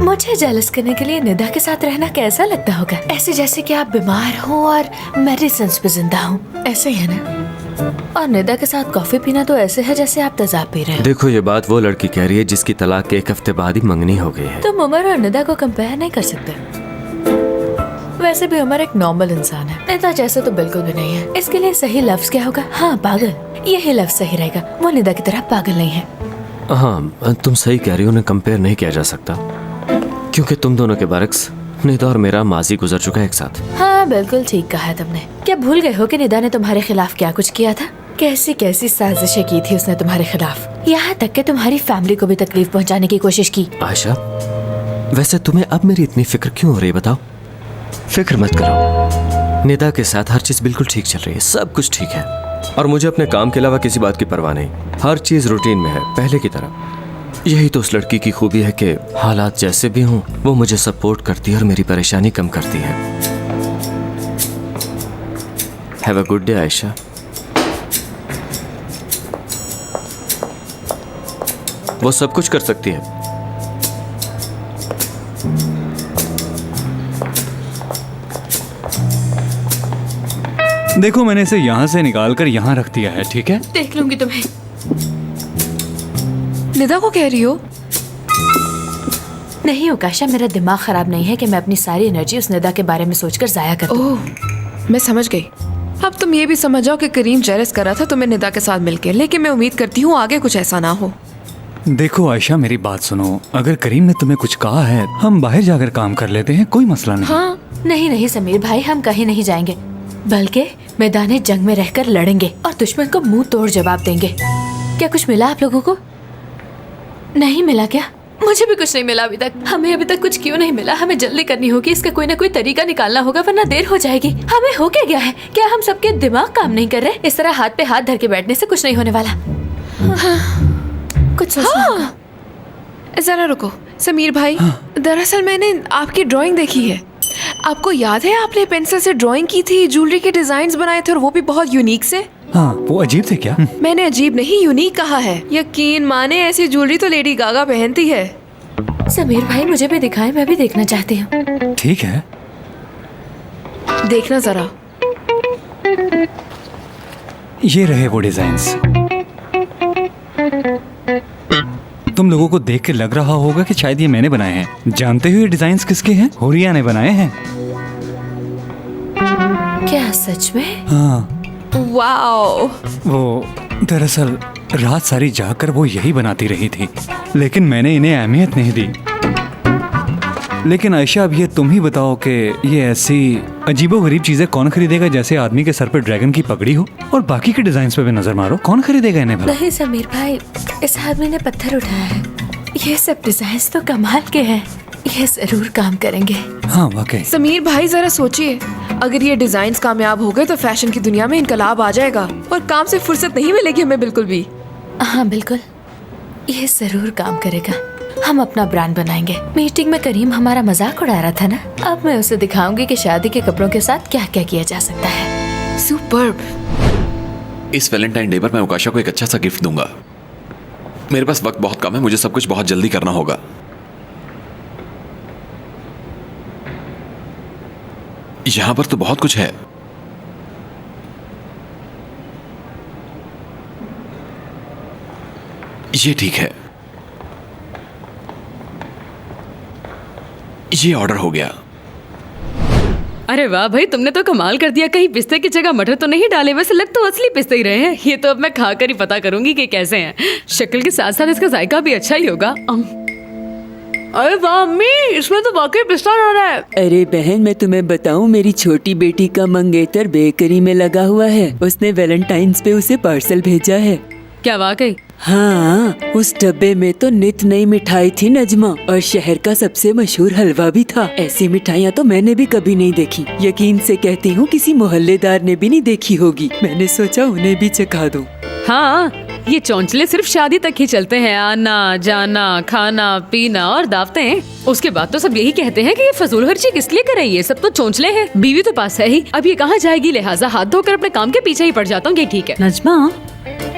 मुझे जेलस करने के लिए निदा के साथ रहना कैसा लगता होगा? ऐसे जैसे कि आप बीमार हो और मेडिसिन पे जिंदा हो, ऐसे ही है ना? और निदा के साथ कॉफी पीना तो ऐसे है जैसे आप तेजाब पी रहे हो। देखो, ये बात वो लड़की कह रही है जिसकी तलाक के 1 हफ्ते बाद ही मंगनी हो गई है। तुम उमर और निदा को कंपेयर नहीं कर सकते। वैसे भी उमर एक नॉर्मल इंसान है, निदा जैसे तो बिल्कुल भी नहीं है। इसके लिए सही लफ्ज क्या होगा? हाँ, पागल। यही लफ्ज सही रहेगा। वो निदा की तरह पागल नहीं है। हाँ, तुम सही कह रही हो, उन्हें कंपेयर नहीं किया जा सकता क्योंकि तुम दोनों के बरक्स निदा और मेरा माजी गुजर चुका है एक साथ। हाँ, बिल्कुल ठीक कहा है तुमने। क्या भूल गए हो कि निदा ने तुम्हारे खिलाफ क्या कुछ किया था? कैसी कैसी साजिशें की थी उसने तुम्हारे खिलाफ, यहाँ तक कि तुम्हारी फैमिली को भी तकलीफ पहुँचाने की कोशिश की। आयशा, वैसे तुम्हें अब मेरी इतनी फिक्र क्यों हो रही है, बताओ। फिक्र मत करो, निदा के साथ हर चीज बिल्कुल ठीक चल रही है, सब कुछ ठीक है। और मुझे अपने काम के अलावा किसी बात की परवाह नहीं। हर चीज रूटीन में है, पहले की तरह। यही तो उस लड़की की खूबी है कि हालात जैसे भी हों वो मुझे सपोर्ट करती है और मेरी परेशानी कम करती है। Have a good day Ayesha. वो सब कुछ कर सकती है। देखो, मैंने इसे यहाँ से निकाल कर यहाँ रख दिया है, ठीक है? देख लूंगी तुम्हें। निदा को कह रही हो? नहीं उकाशा, मेरा दिमाग खराब नहीं है कि मैं अपनी सारी एनर्जी उस निदा के बारे में सोचकर जाया कर दूं। ओह, मैं समझ गई। अब तुम ये भी समझ जाओ कि करीम जेलस कर रहा था तुम्हें निदा के साथ मिलकर, लेकिन मैं उम्मीद करती हूँ आगे कुछ ऐसा ना हो। देखो आयशा, मेरी बात सुनो। अगर करीम ने तुम्हें कुछ कहा है, हम बाहर जाकर काम कर लेते हैं, कोई मसला नहीं। हाँ, नहीं समीर भाई, हम कहीं नहीं जाएंगे, बल्कि मैदान जंग में रहकर लड़ेंगे और दुश्मन को मुंह तोड़ जवाब देंगे। क्या कुछ मिला आप लोगों को? नहीं मिला क्या? मुझे भी कुछ नहीं मिला अभी तक। हमें अभी तक कुछ क्यों नहीं मिला? हमें जल्दी करनी होगी, इसका कोई ना कोई तरीका निकालना होगा वरना देर हो जाएगी। हमें हो क्या गया है? क्या हम सबके दिमाग काम नहीं कर रहे? इस तरह हाथ पे हाथ धर के बैठने से कुछ नहीं होने वाला। कुछ सोचना होगा। जरा रुको समीर भाई, दरअसल मैंने आपकी ड्राइंग देखी है। आपको याद है आपने पेंसिल से ड्राइंग की थी, ज्वेलरी के डिजाइन्स बनाए थे और वो भी बहुत यूनिक से। हाँ, वो अजीब थे क्या? मैंने अजीब नहीं, यूनिक कहा है। यकीन माने ऐसी ज्वेलरी तो लेडी गागा पहनती है। समीर भाई, मुझे भी दिखाएं, मैं भी देखना चाहती हूँ। ठीक है, देखना जरा। ये रहे वो डिजाइन्स। तुम लोगों को देख के लग रहा होगा कि शायद ये मैंने बनाए हैं। जानते हो ये डिजाइन्स किसके हैं? हुरिया ने बनाए हैं। क्या सच में? हाँ। वाओ। वो दरअसल रात सारी जागकर वो यही बनाती रही थी, लेकिन मैंने इन्हें अहमियत नहीं दी। लेकिन आयशा, अब ये तुम ही बताओ कि ये ऐसी अजीबोगरीब चीजें कौन खरीदेगा? जैसे आदमी के सर पे ड्रैगन की पगड़ी हो और बाकी के डिजाइन पे भी नजर मारो, कौन खरीदेगा इन्हें भला? नहीं समीर भाई, इस आदमी ने पत्थर उठाया है। ये सब डिजाइन तो कमाल के हैं, ये जरूर काम करेंगे। हाँ वाकई। समीर भाई जरा सोचिए, अगर ये डिजाइन्स कामयाब हो गए तो फैशन की दुनिया में इनकलाब आ जाएगा और काम से फुर्सत नहीं मिलेगी हमें बिल्कुल भी। हाँ बिल्कुल, ये जरूर काम करेगा। हम अपना ब्रांड बनाएंगे। मीटिंग में करीम हमारा मजाक उड़ा रहा था ना, अब मैं उसे दिखाऊंगी कि शादी के कपड़ों के साथ क्या क्या किया जा सकता है। सुपर्ब। इस वैलेंटाइन डे पर मैं उकाशा को एक अच्छा सा गिफ्ट दूंगा। मेरे पास वक्त बहुत कम है, मुझे सब कुछ बहुत जल्दी करना होगा। यहां पर तो बहुत कुछ है। ये ठीक है, ये ऑर्डर हो गया। अरे वाह भाई, तुमने तो कमाल कर दिया। कहीं पिस्ते की जगह मटर तो नहीं डाले? वैसे लग तो असली पिस्ते ही रहे हैं। ये तो अब मैं खाकर ही पता करूंगी कि कैसे हैं। शक्ल के साथ साथ इसका जायका भी अच्छा ही होगा। अरे वाह अम्मी, इसमें तो वाकई पिस्ता डाला है। अरे बहन, मैं तुम्हें बताऊं, मेरी छोटी बेटी का मंगेतर बेकरी में लगा हुआ है। उसने वैलेंटाइंस पे उसे पार्सल भेजा है। क्या वाकई? हाँ, उस डब्बे में तो नित नई मिठाई थी नजमा, और शहर का सबसे मशहूर हलवा भी था। ऐसी मिठाइयाँ तो मैंने भी कभी नहीं देखी। यकीन से कहती हूँ किसी मोहल्लेदार ने भी नहीं देखी होगी। मैंने सोचा उन्हें भी चखा दूं। हाँ, ये चौंचले सिर्फ शादी तक ही चलते हैं। आना जाना, खाना पीना और दावतें। उसके बाद तो सब यही कहते हैं कि ये फजूल खर्ची किस लिए करे, ये सब तो चौंचले हैं। बीवी तो पास है ही, अब ये कहाँ जाएगी, लिहाजा हाथ धोकर अपने काम के पीछे ही पड़ जाता हूँ। ये ठीक है। नजमा,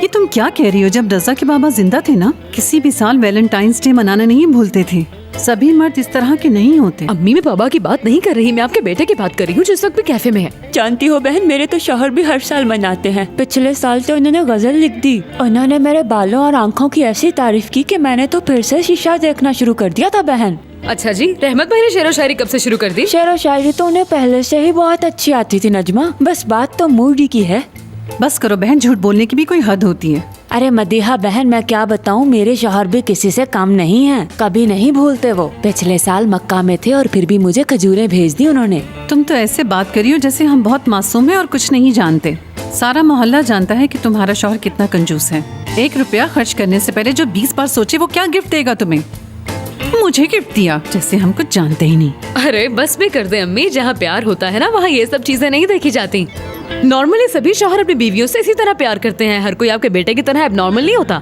ये तुम क्या कह रही हो? जब रजा के बाबा जिंदा थे ना, किसी भी साल वैलेंटाइंस डे मनाना नहीं भूलते थे। सभी मर्द इस तरह के नहीं होते। अम्मी, मैं बाबा की बात नहीं कर रही, मैं आपके बेटे की बात कर रही हूँ जो इस वक्त भी कैफे में है। जानती हो बहन, मेरे तो शौहर भी हर साल मनाते हैं। पिछले साल तो उन्होंने गजल लिख दी। उन्होंने मेरे बालों और आँखों की ऐसी तारीफ की कि मैंने तो फिर से शीशा देखना शुरू कर दिया था बहन। अच्छा जी, रहमत भाई ने शेरो शायरी कब से शुरू कर दी? शेरो शायरी तो उन्हें पहले से ही बहुत अच्छी आती थी नजमा, बस बात तो मूड की है। बस करो बहन, झूठ बोलने की भी कोई हद होती है। अरे मदीहा बहन, मैं क्या बताऊं, मेरे शौहर भी किसी से कम नहीं हैं। कभी नहीं भूलते वो। पिछले साल मक्का में थे और फिर भी मुझे खजूरें भेज दी उन्होंने। तुम तो ऐसे बात करी हो जैसे हम बहुत मासूम हैं और कुछ नहीं जानते। सारा मोहल्ला जानता है कि तुम्हारा शौहर कितना कंजूस है। 1 रुपया खर्च करने से पहले जो 20 बार सोचे वो क्या गिफ्ट देगा तुम्हें। मुझे गिफ्ट दिया, जैसे हम कुछ जानते ही नहीं। अरे बस भी कर दे अम्मी, जहाँ प्यार होता है ना वहाँ ये सब चीजें नहीं देखी जाती। नॉर्मली सभी शौहर अपनी बीवियों से इसी तरह प्यार करते हैं। हर कोई आपके बेटे की तरह एबनॉर्मल नहीं होता।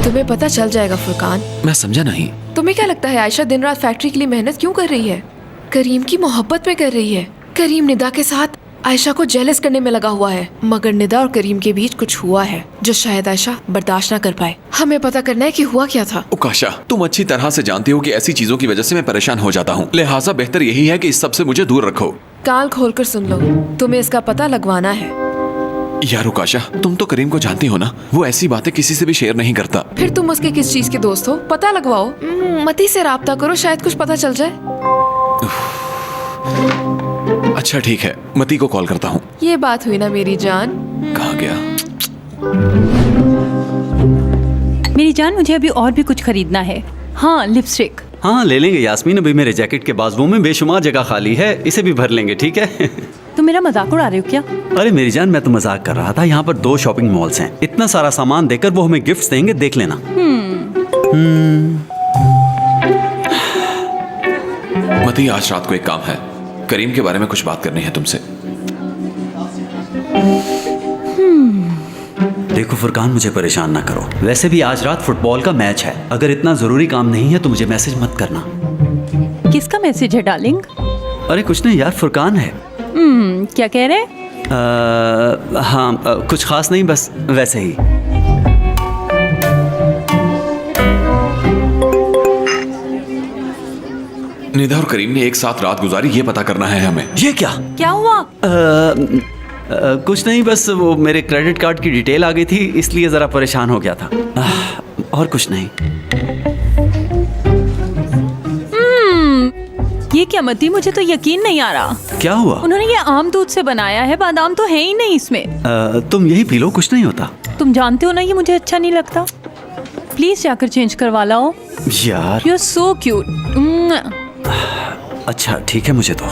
तुम्हें पता चल जाएगा फुरकान। मैं समझा नहीं। तुम्हें क्या लगता है आयशा दिन रात फैक्ट्री के लिए मेहनत क्यों कर रही है? करीम की मोहब्बत में कर रही है। करीम निदा के साथ आयशा को जेलस करने में लगा हुआ है, मगर निदा और करीम के बीच कुछ हुआ है जो शायद आयशा बर्दाश्त न कर पाए। हमें पता करना है कि हुआ क्या था। उकाशा, तुम अच्छी तरह से जानती हो कि ऐसी चीजों की वजह से मैं परेशान हो जाता हूँ, लिहाजा बेहतर यही है कि इस सब से मुझे दूर रखो। कान खोलकर सुन लो, तुम्हें इसका पता लगवाना है। यार उकाशा, तुम तो करीम को जानती हो ना, वो ऐसी बातें किसी से भी शेयर नहीं करता। फिर तुम उसके किस चीज के दोस्त हो? पता लगवाओ। मती से राब्ता करो, शायद कुछ पता चल जाए। अच्छा ठीक है, मती को कॉल करता हूँ। ये बात हुई ना मेरी जान। कहाँ गया? मेरी जान, मुझे अभी और भी कुछ खरीदना है। हाँ, लिपस्टिक। हाँ ले लेंगे यास्मीन, अभी मेरे जैकेट के बाजुओं में बेशुमार जगह खाली है, इसे भी भर लेंगे, ठीक है? तुम मेरा मजाक उड़ा रहे हो क्या? अरे मेरी जान, मैं तो मजाक कर रहा था। यहाँ पर 2 शॉपिंग मॉल्स हैं, इतना सारा सामान देकर वो हमें गिफ्ट्स देंगे, देख लेना। मती, आज रात को एक काम है, करीम के बारे में कुछ बात करनी है तुमसे। देखो फुरकान, मुझे परेशान ना करो। वैसे भी आज रात फुटबॉल का मैच है, अगर इतना जरूरी काम नहीं है तो मुझे मैसेज मत करना। किसका मैसेज है डार्लिंग? अरे कुछ नहीं यार, फुरकान है। क्या कह रहे? हाँ, कुछ खास नहीं, बस वैसे ही। निदा और करीम ने एक साथ रात गुजारी, ये पता करना है हमें। ये क्या क्या हुआ? कुछ नहीं, बस वो मेरे क्रेडिट कार्ड की डिटेल आ गई थी, इसलिए जरा परेशान हो गया था। और कुछ नहीं। ये क्या मती, मुझे तो यकीन नहीं आ रहा। क्या हुआ? उन्होंने ये आम दूध से बनाया है, बादाम तो है ही नहीं इसमें। तुम यही पी लो, कुछ नहीं होता। तुम जानते हो ना ये मुझे अच्छा नहीं लगता। प्लीज जाकर चेंज करवा लाओ यार। You are so cute. अच्छा ठीक है, मुझे तो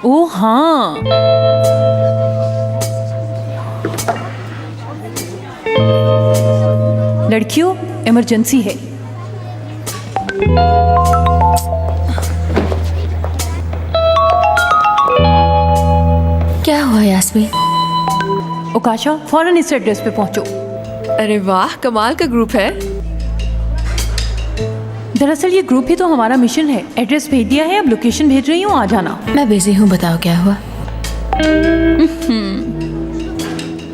ओ हाँ, लड़कियों इमरजेंसी है। क्या हुआ यास्मीन? उकाशा, फौरन इस एड्रेस पे पहुंचो। अरे वाह, कमाल का ग्रुप है। दरअसल ये ग्रुप ही तो हमारा मिशन है। एड्रेस भेज दिया है, अब लोकेशन भेज रही हूँ, आ जाना। मैं बिजी हूँ, बताओ क्या हुआ।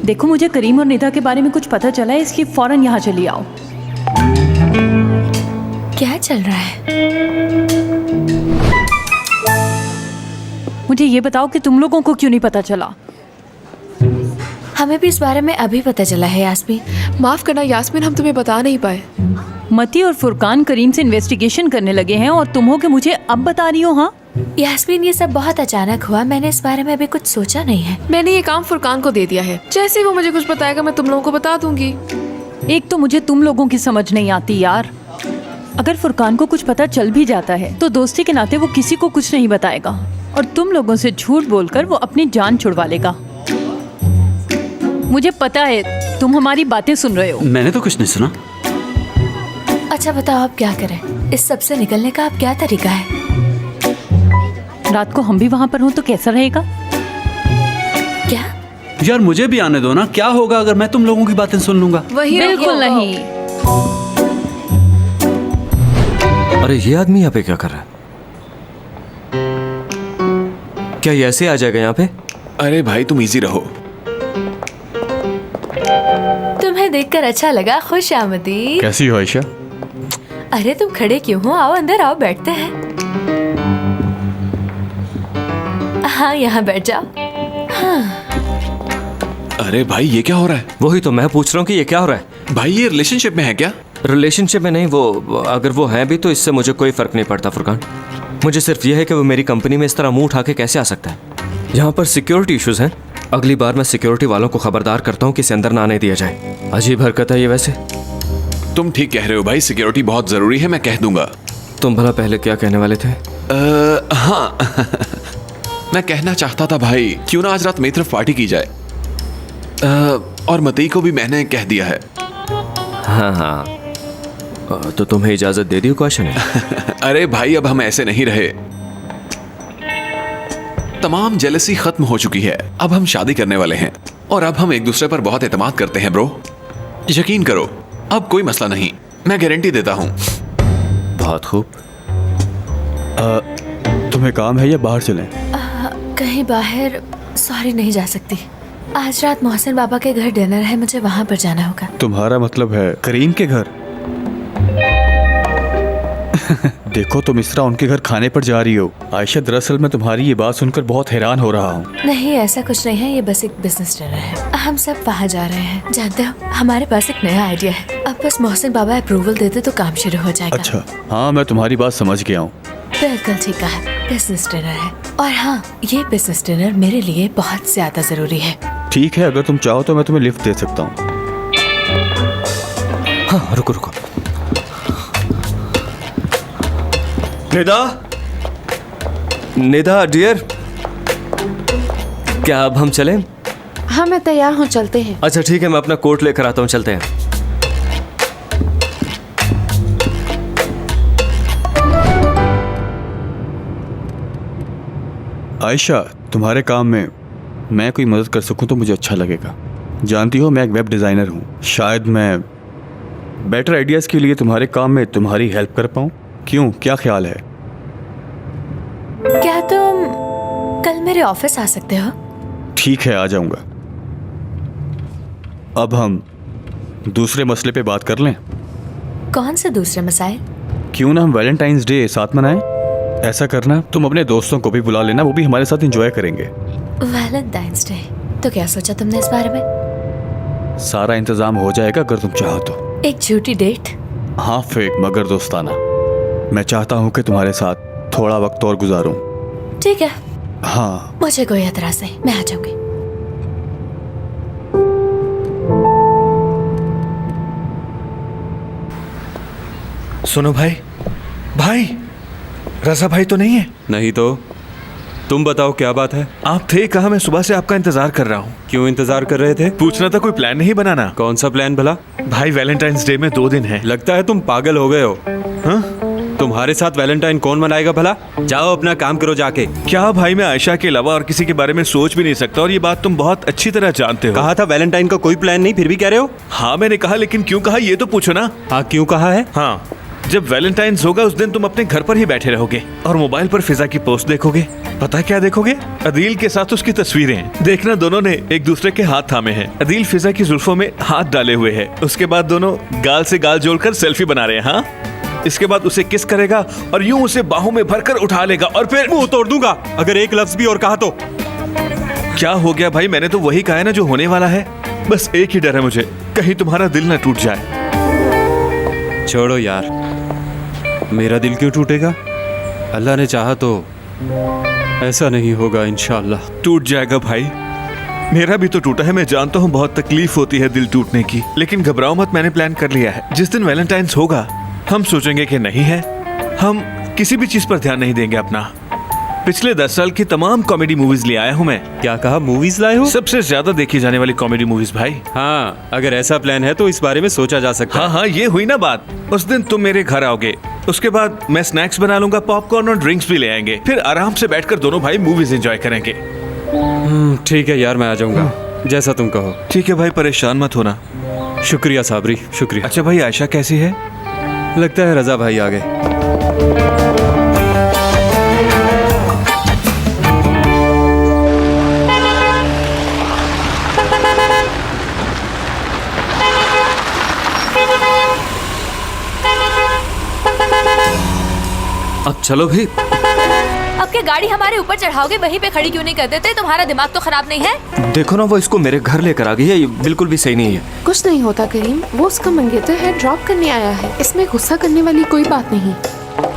देखो, मुझे करीम और निधा के बारे में कुछ पता चला है, इसलिए फौरन यहाँ चली आओ। क्या चल रहा है? मुझे ये बताओ कि तुम लोगों को क्यों नहीं पता चला? हमें भी इस बारे में अभी पता चला है यास्मीन। माफ करना यास्मीन, हम तुम्हें बता नहीं पाए। मती और फुरकान करीम से इन्वेस्टिगेशन करने लगे हैं और तुम हो कि मुझे अब बता रही हो? हाँ यास्मीन, ये सब बहुत अचानक हुआ, मैंने इस बारे में अभी कुछ सोचा नहीं है। मैंने ये काम फुरकान को दे दिया है, जैसे ही वो मुझे कुछ बताएगा मैं तुम लोगों को बता दूंगी। एक तो मुझे तुम लोगों की समझ नहीं आती यार। अगर फुरकान को कुछ पता चल भी जाता है तो दोस्ती के नाते वो किसी को कुछ नहीं बताएगा और तुम लोगों से झूठ बोलकर वो अपनी जान छुड़वा लेगा। मुझे पता है तुम हमारी बातें सुन रहे हो। मैंने तो कुछ नहीं सुना। अच्छा बताओ, अब क्या करें? इस सब से निकलने का अब क्या तरीका है? रात को हम भी वहाँ पर हों तो कैसा रहेगा? क्या? यार मुझे भी आने दो ना। क्या होगा अगर मैं तुम लोगों की बातें सुन लूंगा? वही बिल्कुल नहीं। अरे ये आदमी यहाँ पे क्या कर रहा है? क्या ये ऐसे आ जाएगा यहाँ पे? अरे भाई तुम इजी रहो। तुम्हें देखकर अच्छा लगा, खुश आमदी। कैसी हो आयशा? अरे तुम खड़े क्यों हो? आओ अंदर आओ, बैठते हैं। हाँ यहाँ बैठ जाओ। हाँ। अरे भाई ये क्या हो रहा है? वही तो मैं पूछ रहा हूँ कि ये क्या हो रहा है। भाई ये रिलेशनशिप में है क्या? रिलेशनशिप में नहीं, वो अगर वो हैं भी तो इससे मुझे कोई फर्क नहीं पड़ता फुरकान। मुझे सिर्फ यह है कि वो मेरी कंपनी में इस तरह मुंह उठा के कैसे आ सकता है। यहाँ पर सिक्योरिटी इश्यूज हैं। अगली बार मैं सिक्योरिटी वालों को खबरदार करता हूँ कि इसे अंदर ना आने दिया जाए। अजीब हरकत है ये वैसे। तुम ठीक कह रहे हो भाई, सिक्योरिटी बहुत जरूरी है, मैं कह दूंगा। तुम भला पहले क्या कहने वाले थे? हाँ मैं कहना चाहता था भाई, क्यों ना आज रात मेरी तरफ पार्टी की जाए। और मती को भी मैंने कह दिया है। हाँ, तो तुम्हें इजाजत दे दी क्वेश्चन है। अरे भाई अब हम ऐसे नहीं रहे। तमाम जेलसी खत्म हो चुकी है, अब हम शादी करने वाले हैं और अब हम एक दूसरे पर बहुत एतमाद करते हैं ब्रो। यकीन करो अब कोई मसला नहीं, मैं गारंटी देता हूं। बहुत खूब। तुम्हें काम है या बाहर चलें? कहीं बाहर? सॉरी नहीं जा सकती। आज रात मोहसिन बाबा के घर डिनर है, मुझे वहाँ पर जाना होगा। तुम्हारा मतलब है करीम के घर? देखो तुम इस तरह उनके घर खाने पर जा रही हो। आयशा दरअसल मैं तुम्हारी ये बात सुनकर बहुत हैरान हो रहा हूँ। नहीं ऐसा कुछ नहीं है, ये बस एक बिजनेस डिनर है। हम सब वहाँ जा रहे हैं। जानते हो हमारे पास एक नया आइडिया है, अब बस मोहसिन बाबा अप्रूवल दे दे तो काम शुरू हो जाएगा। अच्छा हाँ, मैं तुम्हारी बात समझ गया हूँ। बिल्कुल ठीक है, बिजनेस डिनर है। और हाँ, ये बिजनेस डिनर मेरे लिए बहुत ज्यादा जरूरी है। ठीक है, अगर तुम चाहो तो मैं तुम्हें लिफ्ट दे सकता हूँ। हाँ रुको रुको। निदा, निदा डियर, क्या अब हम चलें? हाँ मैं तैयार हूँ, चलते हैं। अच्छा ठीक है, मैं अपना कोट लेकर आता हूँ, चलते हैं। आयशा तुम्हारे काम में मैं कोई मदद कर सकूं तो मुझे अच्छा लगेगा। जानती हो मैं एक वेब डिज़ाइनर हूँ, शायद मैं बेटर आइडियाज़ के लिए तुम्हारे काम में तुम्हारी हेल्प कर पाऊँ। क्यों, क्या ख्याल है? क्या तुम कल मेरे ऑफिस आ सकते हो? ठीक है, आ जाऊंगा। अब हम दूसरे मसले पे बात कर लें। कौन से दूसरे मसाइल? क्यों ना हम वैलेंटाइंस डे साथ मनाएं? ऐसा करना, तुम अपने दोस्तों को भी बुला लेना, वो भी हमारे साथ एंजॉय करेंगे। Valentine's day? तो क्या सोचा तुमने इस बारे में? सारा इंतजाम हो जाएगा अगर तुम चाहो तो। एक झूठी डेट? हाँ फेक मगर दोस्ताना। मैं चाहता हूँ कि तुम्हारे साथ थोड़ा वक्त और गुजारूं। ठीक है। हाँ मुझे कोई एतराज नहीं, मैं आ जाऊंगी। सुनो भाई, भाई रजा भाई तो नहीं है? नहीं तो तुम बताओ क्या बात है? आप थे कहाँ? मैं सुबह से आपका इंतजार कर रहा हूँ। क्यों इंतजार कर रहे थे? पूछना था कोई प्लान नहीं बनाना? कौन सा प्लान भला? भाई वैलेंटाइंस डे में 2 दिन है। लगता है तुम पागल हो गए हो। हाँ? तुम्हारे साथ वैलेंटाइन कौन मनाएगा भला? जाओ अपना काम करो जाके। क्या भाई, मैं आयशा के अलावा और किसी के बारे में सोच भी नहीं सकता, और ये बात तुम बहुत अच्छी तरह जानते हो। कहा था वैलेंटाइन का कोई प्लान नहीं, फिर भी कह रहे हो? हाँ मैंने कहा, लेकिन क्यों कहा ये तो पूछो ना। हाँ क्यों कहा है? हाँ, जब वैलेंटाइंस होगा उस दिन तुम अपने घर पर ही बैठे रहोगे और मोबाइल पर फिजा की पोस्ट देखोगे। पता क्या देखोगे? अदील के साथ उसकी तस्वीरें। देखना दोनों ने एक दूसरे के हाथ थामे हैं। अदील फिजा की जुल्फों में हाथ डाले हुए है। उसके बाद दोनों गाल से गाल जोड़कर सेल्फी बना रहे हैं। हाँ, इसके बाद उसे किस करेगा और यूं उसे बाहों में भरकर उठा लेगा और फिर मुंह तोड़ दूंगा अगर एक लफ्ज भी और कहा तो। क्या हो गया भाई, मैंने तो वही कहा है ना जो होने वाला है। बस एक ही डर है मुझे, कहीं तुम्हारा दिल ना टूट जाए। छोड़ो यार, मेरा दिल क्यों टूटेगा? अल्लाह ने चाहा तो ऐसा नहीं होगा इंशाअल्लाह। टूट जाएगा भाई, मेरा भी तो टूटा है। मैं जानता हूँ बहुत तकलीफ होती है दिल टूटने की, लेकिन घबराओ मत, मैंने प्लान कर लिया है। जिस दिन वैलेंटाइंस होगा हम सोचेंगे कि नहीं है, हम किसी भी चीज पर ध्यान नहीं देंगे अपना। पिछले 10 साल की तमाम कॉमेडी मूवीज ले आया हूँ मैं। क्या कहा, मूवीज लाए हो? सबसे ज्यादा देखी जाने वाली कॉमेडी मूवीज भाई। हाँ, अगर ऐसा प्लान है तो इस बारे में सोचा जा सकता है। हाँ, ये हुई ना बात। उस दिन तुम मेरे घर आओगे, उसके बाद मैं स्नैक्स बना लूंगा, पॉपकॉर्न और ड्रिंक्स भी ले आएंगे, फिर आराम से बैठकर दोनों भाई मूवीज एंजॉय करेंगे। ठीक है यार, मैं आ जाऊंगा जैसा तुम कहो। ठीक है भाई, परेशान मत होना। शुक्रिया साबरी, शुक्रिया। अच्छा भाई, आयशा कैसी है? लगता है रजा भाई आ गए। अब चलो भी। अब क्या गाड़ी हमारे ऊपर चढ़ाओगे? वहीं पे खड़ी क्यों नहीं कर देते? तुम्हारा दिमाग तो खराब नहीं है? देखो ना, वो इसको मेरे घर लेकर आ गई है, ये बिल्कुल भी सही नहीं है। कुछ नहीं होता करीम, वो उसका मंगेतर है, ड्रॉप करने आया है, इसमें गुस्सा करने वाली कोई बात नहीं।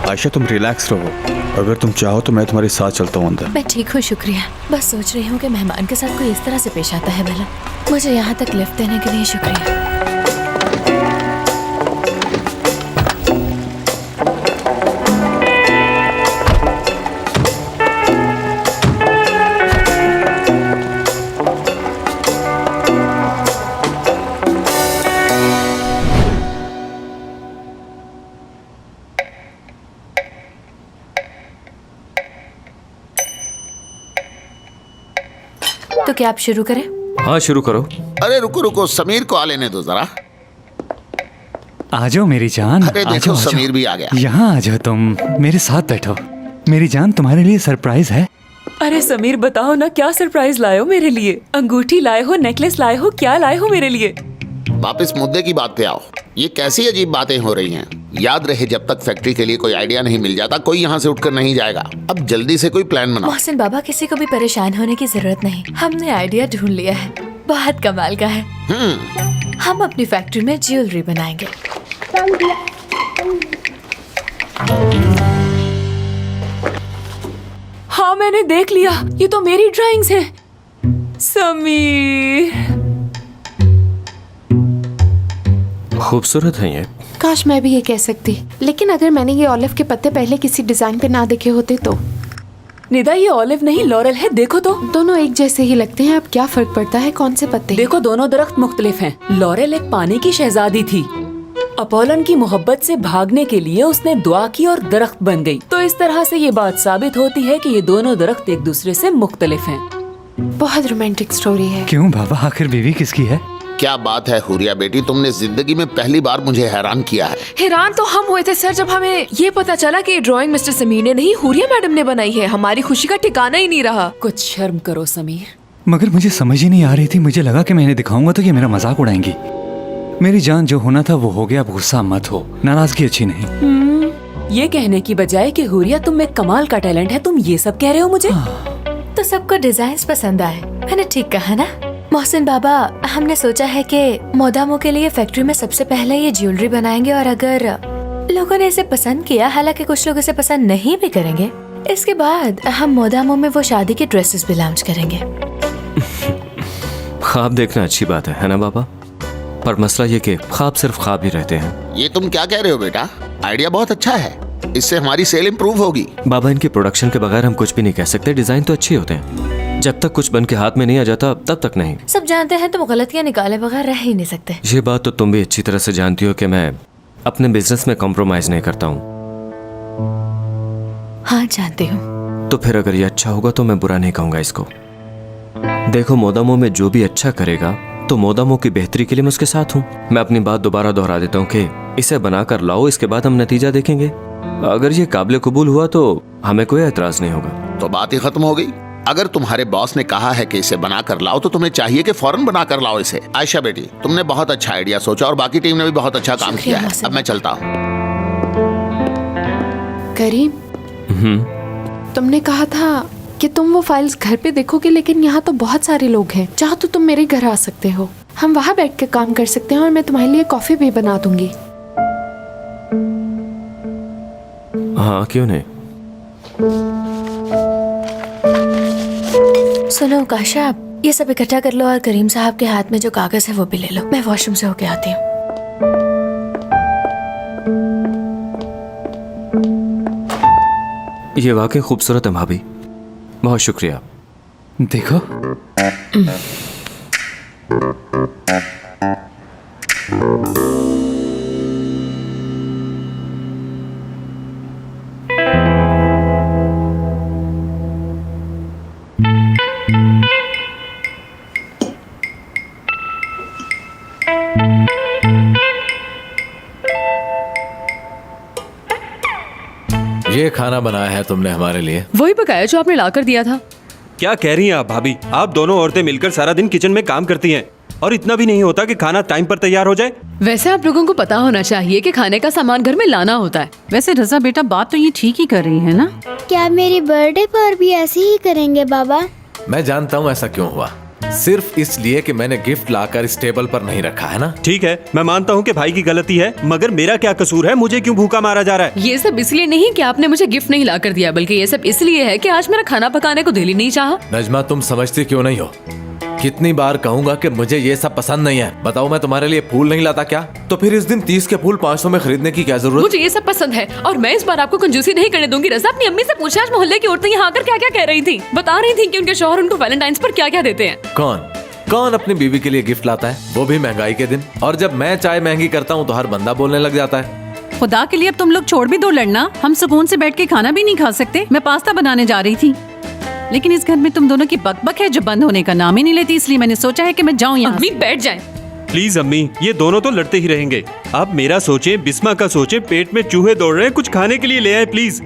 आयशा तुम रिलैक्स रहो, अगर तुम चाहो तो मैं तुम्हारे साथ चलता हूँ अंदर। मैं ठीक हूँ, शुक्रिया। बस सोच रही हूँ कि मेहमान के साथ कोई इस तरह से पेश आता है भला। मुझे यहाँ तक लिफ्ट देने के लिए शुक्रिया। तो क्या आप शुरू करें? हाँ शुरू करो। अरे रुको रुको, समीर को आ लेने दो जरा। आ जाओ मेरी जान। अरे देखो, समीर भी आ गया। यहाँ आ जाओ, तुम मेरे साथ बैठो। मेरी जान, तुम्हारे लिए सरप्राइज है। अरे समीर बताओ ना, क्या सरप्राइज लाए हो मेरे लिए? अंगूठी लाए हो, नेकलेस लाए हो, क्या लाए हो मेरे लिए? वापस मुद्दे की बात पे आओ। ये कैसी अजीब बातें हो रही हैं? याद रहे, जब तक फैक्ट्री के लिए कोई आइडिया नहीं मिल जाता कोई यहाँ से उठकर नहीं जाएगा। अब जल्दी से कोई प्लान बनाओ। मोहसिन बाबा, किसी को भी परेशान होने की जरूरत नहीं। हमने आइडिया ढूंढ लिया है, बहुत कमाल का है। हम अपनी फैक्ट्री में ज्वेलरी बनाएंगे। हाँ मैंने देख लिया, ये तो मेरी ड्राइंग्स हैं। समीर, खूबसूरत है ये। काश मैं भी ये कह सकती, लेकिन अगर मैंने ये ऑलिव के पत्ते पहले किसी डिजाइन पे ना देखे होते तो। निदा, ये ऑलिव नहीं लॉरेल है, देखो तो। दोनों एक जैसे ही लगते हैं, अब क्या फर्क पड़ता है कौन से पत्ते? देखो, दोनों दरख्त मुख्तलिफ हैं। लॉरेल एक पानी की शहजादी थी, अपोलन की मोहब्बत से भागने के लिए उसने दुआ की और दरख्त बन गई। तो इस तरह से ये बात साबित होती है कि ये दोनों दरख्त एक दूसरे से मुख्तलिफ हैं। बहुत रोमांटिक स्टोरी है। क्यों बाबा, आखिर बीवी किसकी है? क्या बात है हुरिया बेटी, तुमने जिंदगी में पहली बार मुझे हैरान किया है। हैरान तो हम हुए थे सर, जब हमें ये पता चला कि ये ड्राइंग मिस्टर समीर ने नहीं, हुरिया मैडम ने बनाई है। हमारी खुशी का ठिकाना ही नहीं रहा। कुछ शर्म करो समीर। मगर मुझे समझ ही नहीं आ रही थी, मुझे लगा कि मैं इन्हें दिखाऊंगा तो ये मेरा मजाक उड़ाएंगी। मेरी जान, जो होना था वो हो गया, अब गुस्सा मत हो, नाराजगी अच्छी नहीं। ये कहने की बजाय कि हुरिया तुम में कमाल का टैलेंट है, तुम ये सब कह रहे हो मुझे? तो सबको डिजाइन पसंद आए, मैंने ठीक कहा ना? मोहसिन बाबा, हमने सोचा है कि मोदामो के लिए फैक्ट्री में सबसे पहले ये ज्वेलरी बनाएंगे, और अगर लोगों ने इसे पसंद किया, हालांकि कुछ लोग इसे पसंद नहीं भी करेंगे, इसके बाद हम मोदामो में वो शादी के ड्रेसेस भी लॉन्च करेंगे। ख्वाब देखना अच्छी बात है ना बाबा, पर मसला ये कि ख्वाब सिर्फ ख्वाब ही रहते हैं। ये तुम क्या कह रहे हो बेटा? आइडिया बहुत अच्छा है, इससे हमारी सेल इम्प्रूव होगी। बाबा, इनके प्रोडक्शन के बगैर हम कुछ भी नहीं कह सकते। डिजाइन तो अच्छे होते हैं, जब तक कुछ बन के हाथ में नहीं आ जाता तब तक नहीं। सब जानते हैं तुम गलतियाँ निकाले बगैर रह ही नहीं सकते। ये बात तो तुम भी अच्छी तरह से जानती हो कि मैं अपने बिजनेस में कॉम्प्रोमाइज नहीं करता हूँ। हाँ जानती हूँ। तो फिर अगर ये अच्छा होगा तो मैं बुरा नहीं कहूंगा इसको। देखो मोदामो में जो भी अच्छा करेगा तो मोदामो की बेहतरी के लिए मैं उसके साथ हूँ। मैं अपनी बात दोबारा दोहरा देता हूँ कि इसे बनाकर लाओ, इसके बाद हम नतीजा देखेंगे। अगर ये काबिल कबूल हुआ तो हमें कोई एतराज नहीं होगा। तो बात ही खत्म हो गई। अगर तुम्हारे बॉस ने कहा है कि इसे बना कर लाओ तो तुम्हें चाहिए कि फौरन बना कर लाओ इसे। आयशा बेटी, तुमने बहुत अच्छा आइडिया सोचा और बाकी टीम ने भी बहुत अच्छा काम किया है। अब मैं चलता हूँ। करीम, तुमने कहा था कि तुम वो फाइल्स घर पे देखोगे, लेकिन यहाँ तो बहुत सारे लोग हैं। चाहो तो तुम मेरे घर आ सकते हो, हम वहाँ बैठ के काम कर सकते हैं और मैं तुम्हारे लिए कॉफी भी बना दूंगी। हाँ क्यों नहीं। सुनो काशा, आप ये सब इकट्ठा कर लो और करीम साहब के हाथ में जो कागज है वो भी ले लो। मैं वॉशरूम से होके आती हूँ। ये वाकई खूबसूरत है भाभी, बहुत शुक्रिया। देखो ये खाना बनाया है तुमने हमारे लिए? वही पकाया जो आपने लाकर दिया था। क्या कह रही हैं आप भाभी? आप दोनों औरतें मिलकर सारा दिन किचन में काम करती हैं और इतना भी नहीं होता कि खाना टाइम पर तैयार हो जाए। वैसे आप लोगों को पता होना चाहिए कि खाने का सामान घर में लाना होता है। वैसे रजा बेटा बात तो ये ठीक ही कर रही है ना? क्या मेरी बर्थडे पर भी ऐसे ही करेंगे बाबा? मैं जानता हूँ ऐसा क्यों हुआ, सिर्फ इसलिए कि मैंने गिफ्ट लाकर इस टेबल पर नहीं रखा है ना। ठीक है, मैं मानता हूँ कि भाई की गलती है, मगर मेरा क्या कसूर है? मुझे क्यों भूखा मारा जा रहा है? ये सब इसलिए नहीं कि आपने मुझे गिफ्ट नहीं लाकर दिया, बल्कि ये सब इसलिए है कि आज मेरा खाना पकाने को दिल ही नहीं चाहा। नजमा, तुम समझती क्यों नहीं हो? कितनी बार कहूंगा कि मुझे ये सब पसंद नहीं है। बताओ मैं तुम्हारे लिए फूल नहीं लाता क्या? तो फिर इस दिन 30 के फूल 500 में खरीदने की क्या जरूरत? मुझे ये सब पसंद है और मैं इस बार आपको कंजूसी नहीं करने दूंगी। रज़ा, अपनी अम्मी से पूछा आज मोहल्ले की औरतें यहाँ आकर क्या क्या कह रही थी। बता रही थी कि उनके शौहर उनको वैलेंटाइंस पर क्या क्या देते हैं। कौन अपनी बीवी के लिए गिफ्ट लाता है, वो भी महंगाई के दिन? और जब मैं चाय महंगी करता हूँ तो हर बंदा बोलने लग जाता है। खुदा के लिए अब तुम लोग छोड़ भी दो लड़ना। हम सुकून से बैठ के खाना भी नहीं खा सकते। मैं पास्ता बनाने जा रही थी, लेकिन इस घर में तुम दोनों की बकबक है जो बंद होने का नाम ही नहीं लेती, इसलिए मैंने सोचा है कि मैं जाऊँ यहाँ। अम्मी बैठ जाएं। प्लीज अम्मी, ये दोनों तो लड़ते ही रहेंगे। आप मेरा सोचें, बिस्मा का सोचें। पेट में चूहे दौड़ रहे हैं, कुछ खाने के लिए ले आए प्लीज।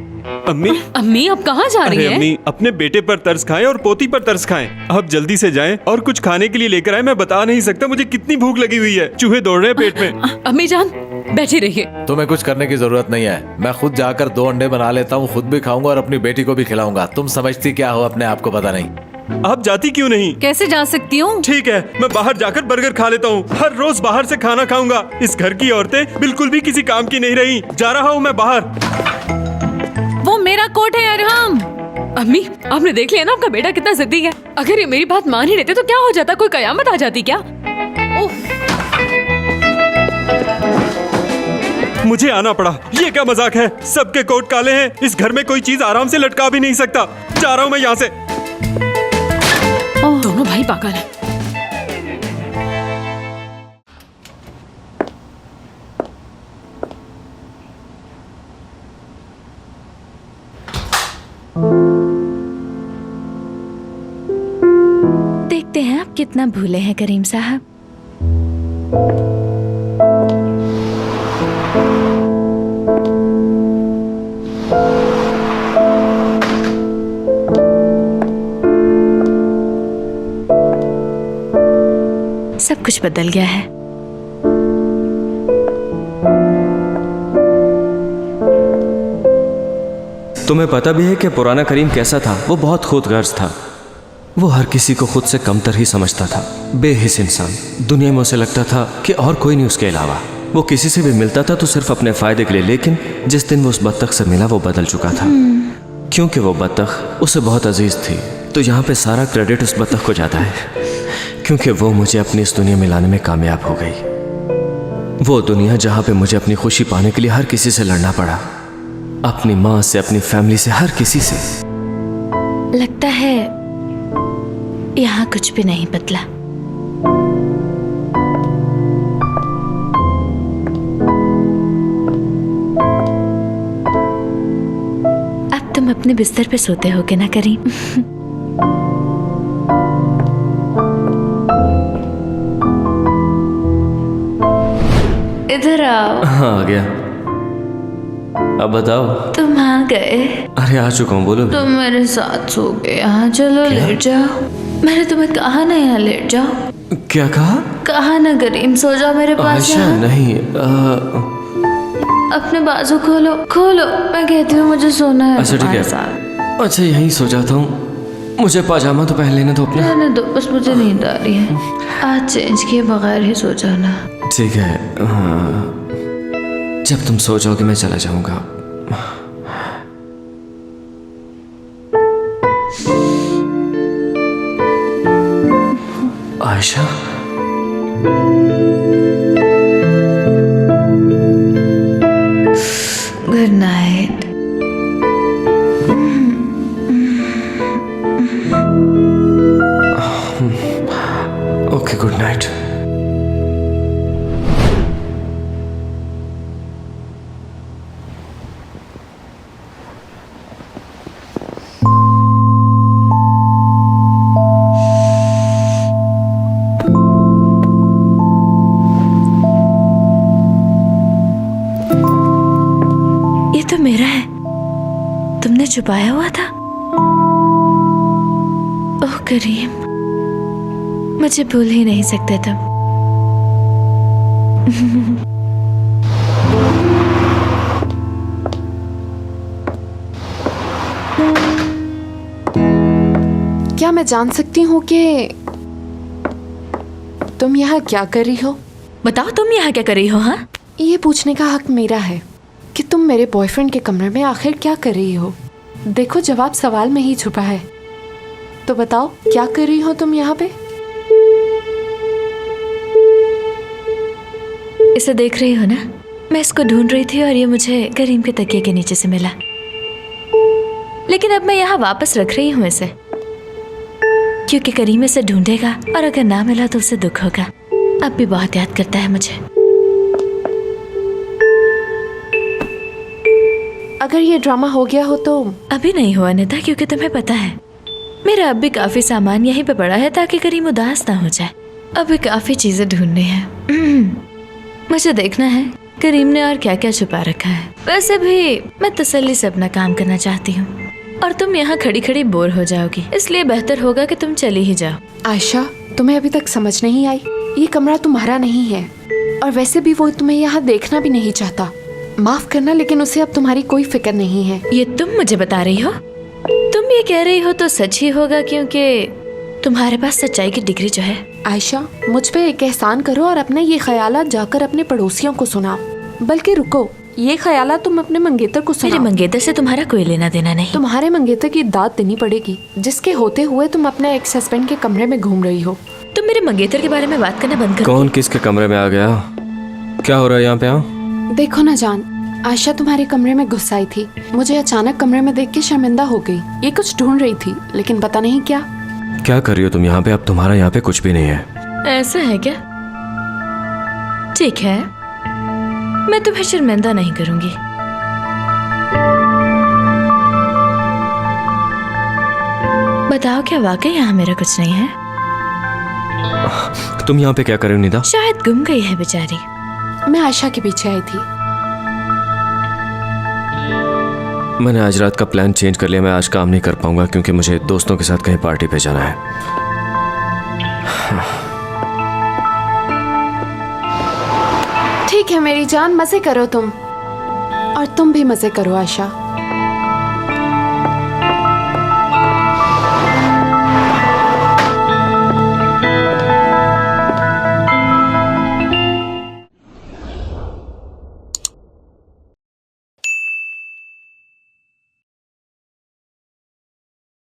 अम्मी आप कहाँ जा रही हैं? अम्मी, अपने बेटे पर तरस खाएं और पोती पर तरस खाएं। आप जल्दी से जाएं और कुछ खाने के लिए लेकर आए। मैं बता नहीं सकता मुझे कितनी भूख लगी हुई है। चूहे दौड़ रहे हैं पेट में। अम्मी जान बैठी रहिए। तुम्हें कुछ करने की जरूरत नहीं है। मैं खुद जाकर 2 अंडे बना लेता हूँ, खुद भी खाऊंगा और अपनी बेटी को भी खिलाऊंगा। तुम समझती क्या हो अपने आप को पता नहीं। आप जाती क्यों नहीं? कैसे जा सकती हूँ? ठीक है, मैं बाहर जाकर बर्गर खा लेता हूँ। हर रोज बाहर से खाना खाऊंगा। इस घर की औरतें बिल्कुल भी किसी काम की नहीं रही। जा रहा हूँ मैं बाहर। वो मेरा कोट है अरहम। अम्मी आपने देख लिया ना आपका बेटा कितना जिद्दी है। अगर ये मेरी बात मान ही लेते तो क्या हो जाता? कोई कयामत आ जाती क्या? मुझे आना पड़ा। ये क्या मजाक है? सबके कोट काले हैं। इस घर में कोई चीज आराम से लटका भी नहीं सकता। जा रहा हूँ मैं यहाँ से। दोनों भाई पागल हैं। देखते हैं आप कितना भूले हैं करीम साहब। सब कुछ बदल गया है। तुम्हें पता भी है कि पुराना करीम कैसा था? वो बहुत खुदगर्ज था। वो हर किसी को खुद से कमतर ही समझता था। बेहिस इंसान। दुनिया में उसे लगता था कि और कोई नहीं उसके अलावा। वो किसी से भी मिलता था तो सिर्फ अपने फायदे के लिए। लेकिन जिस दिन वो उस बत्तख से मिला वो बदल चुका था, क्योंकि वो बत्तख उसे बहुत अजीज थी। तो यहाँ पे सारा क्रेडिट उस बत्तख को जाता है, क्योंकि वो मुझे अपनी इस दुनिया में लाने में कामयाब हो गई। वो दुनिया जहाँ पे मुझे अपनी खुशी पाने के लिए हर किसी से लड़ना पड़ा। अपनी माँ से, अपनी फैमिली से, हर किसी से। लगता है यहाँ कुछ भी नहीं बदला। अब तुम अपने बिस्तर पे सोते होगे ना करीम? इधर आओ। हाँ आ गया। अब बताओ। तुम आ गए? अरे आ चुका हूँ, बोलो। तुम मेरे साथ सो गए। यहाँ चलो लेट जाओ। मैंने तुम्हें कहा ना यहाँ लेट जाओ। क्या कहा? कहा ना करीम सो जाओ मेरे पास। आयशा यहाँ नहीं। अपने बाजू खोलो खोलो, मैं कहती हूँ मुझे सोना है अच्छा ठीक तुम्हारे है। साथ। अच्छा यहीं सो जाता हूँ। मुझे पाजामा तो पहन लेना तो अपना। रहने दो, बस मुझे नींद आ रही है। आज चेंज किए बगैर ही सो जाना। ठीक है। जब तुम सो जाओगे मैं चला जाऊंगा। Ayesha good night. Okay good night. ये तो मेरा है, तुमने छुपाया हुआ था। ओह करीम, मुझे भूल ही नहीं सकते तुम। क्या मैं जान सकती हूँ कि तुम यहाँ क्या कर रही हो? बताओ तुम यहाँ क्या कर रही हो? हाँ, ये पूछने का हक मेरा है कि तुम मेरे बॉयफ्रेंड के कमरे में आखिर क्या कर रही हो। देखो जवाब सवाल में ही छुपा है, तो बताओ क्या कर रही हो तुम यहाँ पे? इसे देख रही हो ना, मैं इसको ढूंढ रही थी और ये मुझे करीम के तकिए के नीचे से मिला। लेकिन अब मैं यहाँ वापस रख रही हूँ इसे, क्योंकि करीम इसे ढूंढेगा और अगर ना मिला तो उसे दुख होगा। अब भी बहुत याद करता है मुझे। अगर ये ड्रामा हो गया हो तो? अभी नहीं हुआ नेता, क्योंकि तुम्हें पता है मेरा अब भी काफी सामान यहीं पे पड़ा है ताकि करीम उदास ना हो जाए। अभी काफी चीजें ढूंढनी है। मुझे देखना है करीम ने और क्या क्या छुपा रखा है। वैसे भी मैं तसल्ली से अपना काम करना चाहती हूँ और तुम यहाँ खड़ी खड़ी बोर हो जाओगी, इसलिए बेहतर होगा कि तुम चली ही जाओ। आयशा, तुम्हें अभी तक समझ नहीं आई? ये कमरा तुम्हारा नहीं है और वैसे भी वो तुम्हें यहाँ देखना भी नहीं चाहता। माफ करना, लेकिन उसे अब तुम्हारी कोई फिक्र नहीं है। ये तुम मुझे बता रही हो? तुम ये कह रही हो तो सच ही होगा, क्योंकि तुम्हारे पास सच्चाई की डिग्री जो है। आयशा, मुझ पे एक एहसान करो और अपने ये ख्यालात जाकर अपने पड़ोसियों को सुनाओ। बल्कि रुको, ये ख्यालात तुम अपने मंगेतर को सुनाओ। मेरे मंगेतर से तुम्हारा कोई लेना देना नहीं। तुम्हारे मंगेतर की दाद देनी पड़ेगी, जिसके होते हुए तुम अपने एक्स हस्बैंड के कमरे में घूम रही हो। तुम मेरे मंगेतर के बारे में बात करना बंद करो। कौन किसके कमरे में आ गया? क्या हो रहा है यहाँ पे? देखो ना जान, आयशा तुम्हारे कमरे में घुस आई थी। मुझे अचानक कमरे में देख के शर्मिंदा हो गई। ये कुछ ढूंढ रही थी लेकिन पता नहीं क्या। क्या कर रही हो तुम यहाँ पे? अब तुम्हारा यहाँ पे कुछ भी नहीं है। ऐसा है क्या? ठीक है, मैं तुम्हें शर्मिंदा नहीं करूंगी। बताओ क्या वाकई यहाँ मेरा कुछ नहीं है? तुम यहाँ पे क्या कर रही हो निदा? शायद गुम गई है बेचारी। मैं आयशा के पीछे आई थी। मैंने आज रात का प्लान चेंज कर लिया। मैं आज काम नहीं कर पाऊंगा क्योंकि मुझे दोस्तों के साथ कहीं पार्टी पे जाना है। ठीक है मेरी जान, मजे करो तुम, और तुम भी मजे करो आयशा।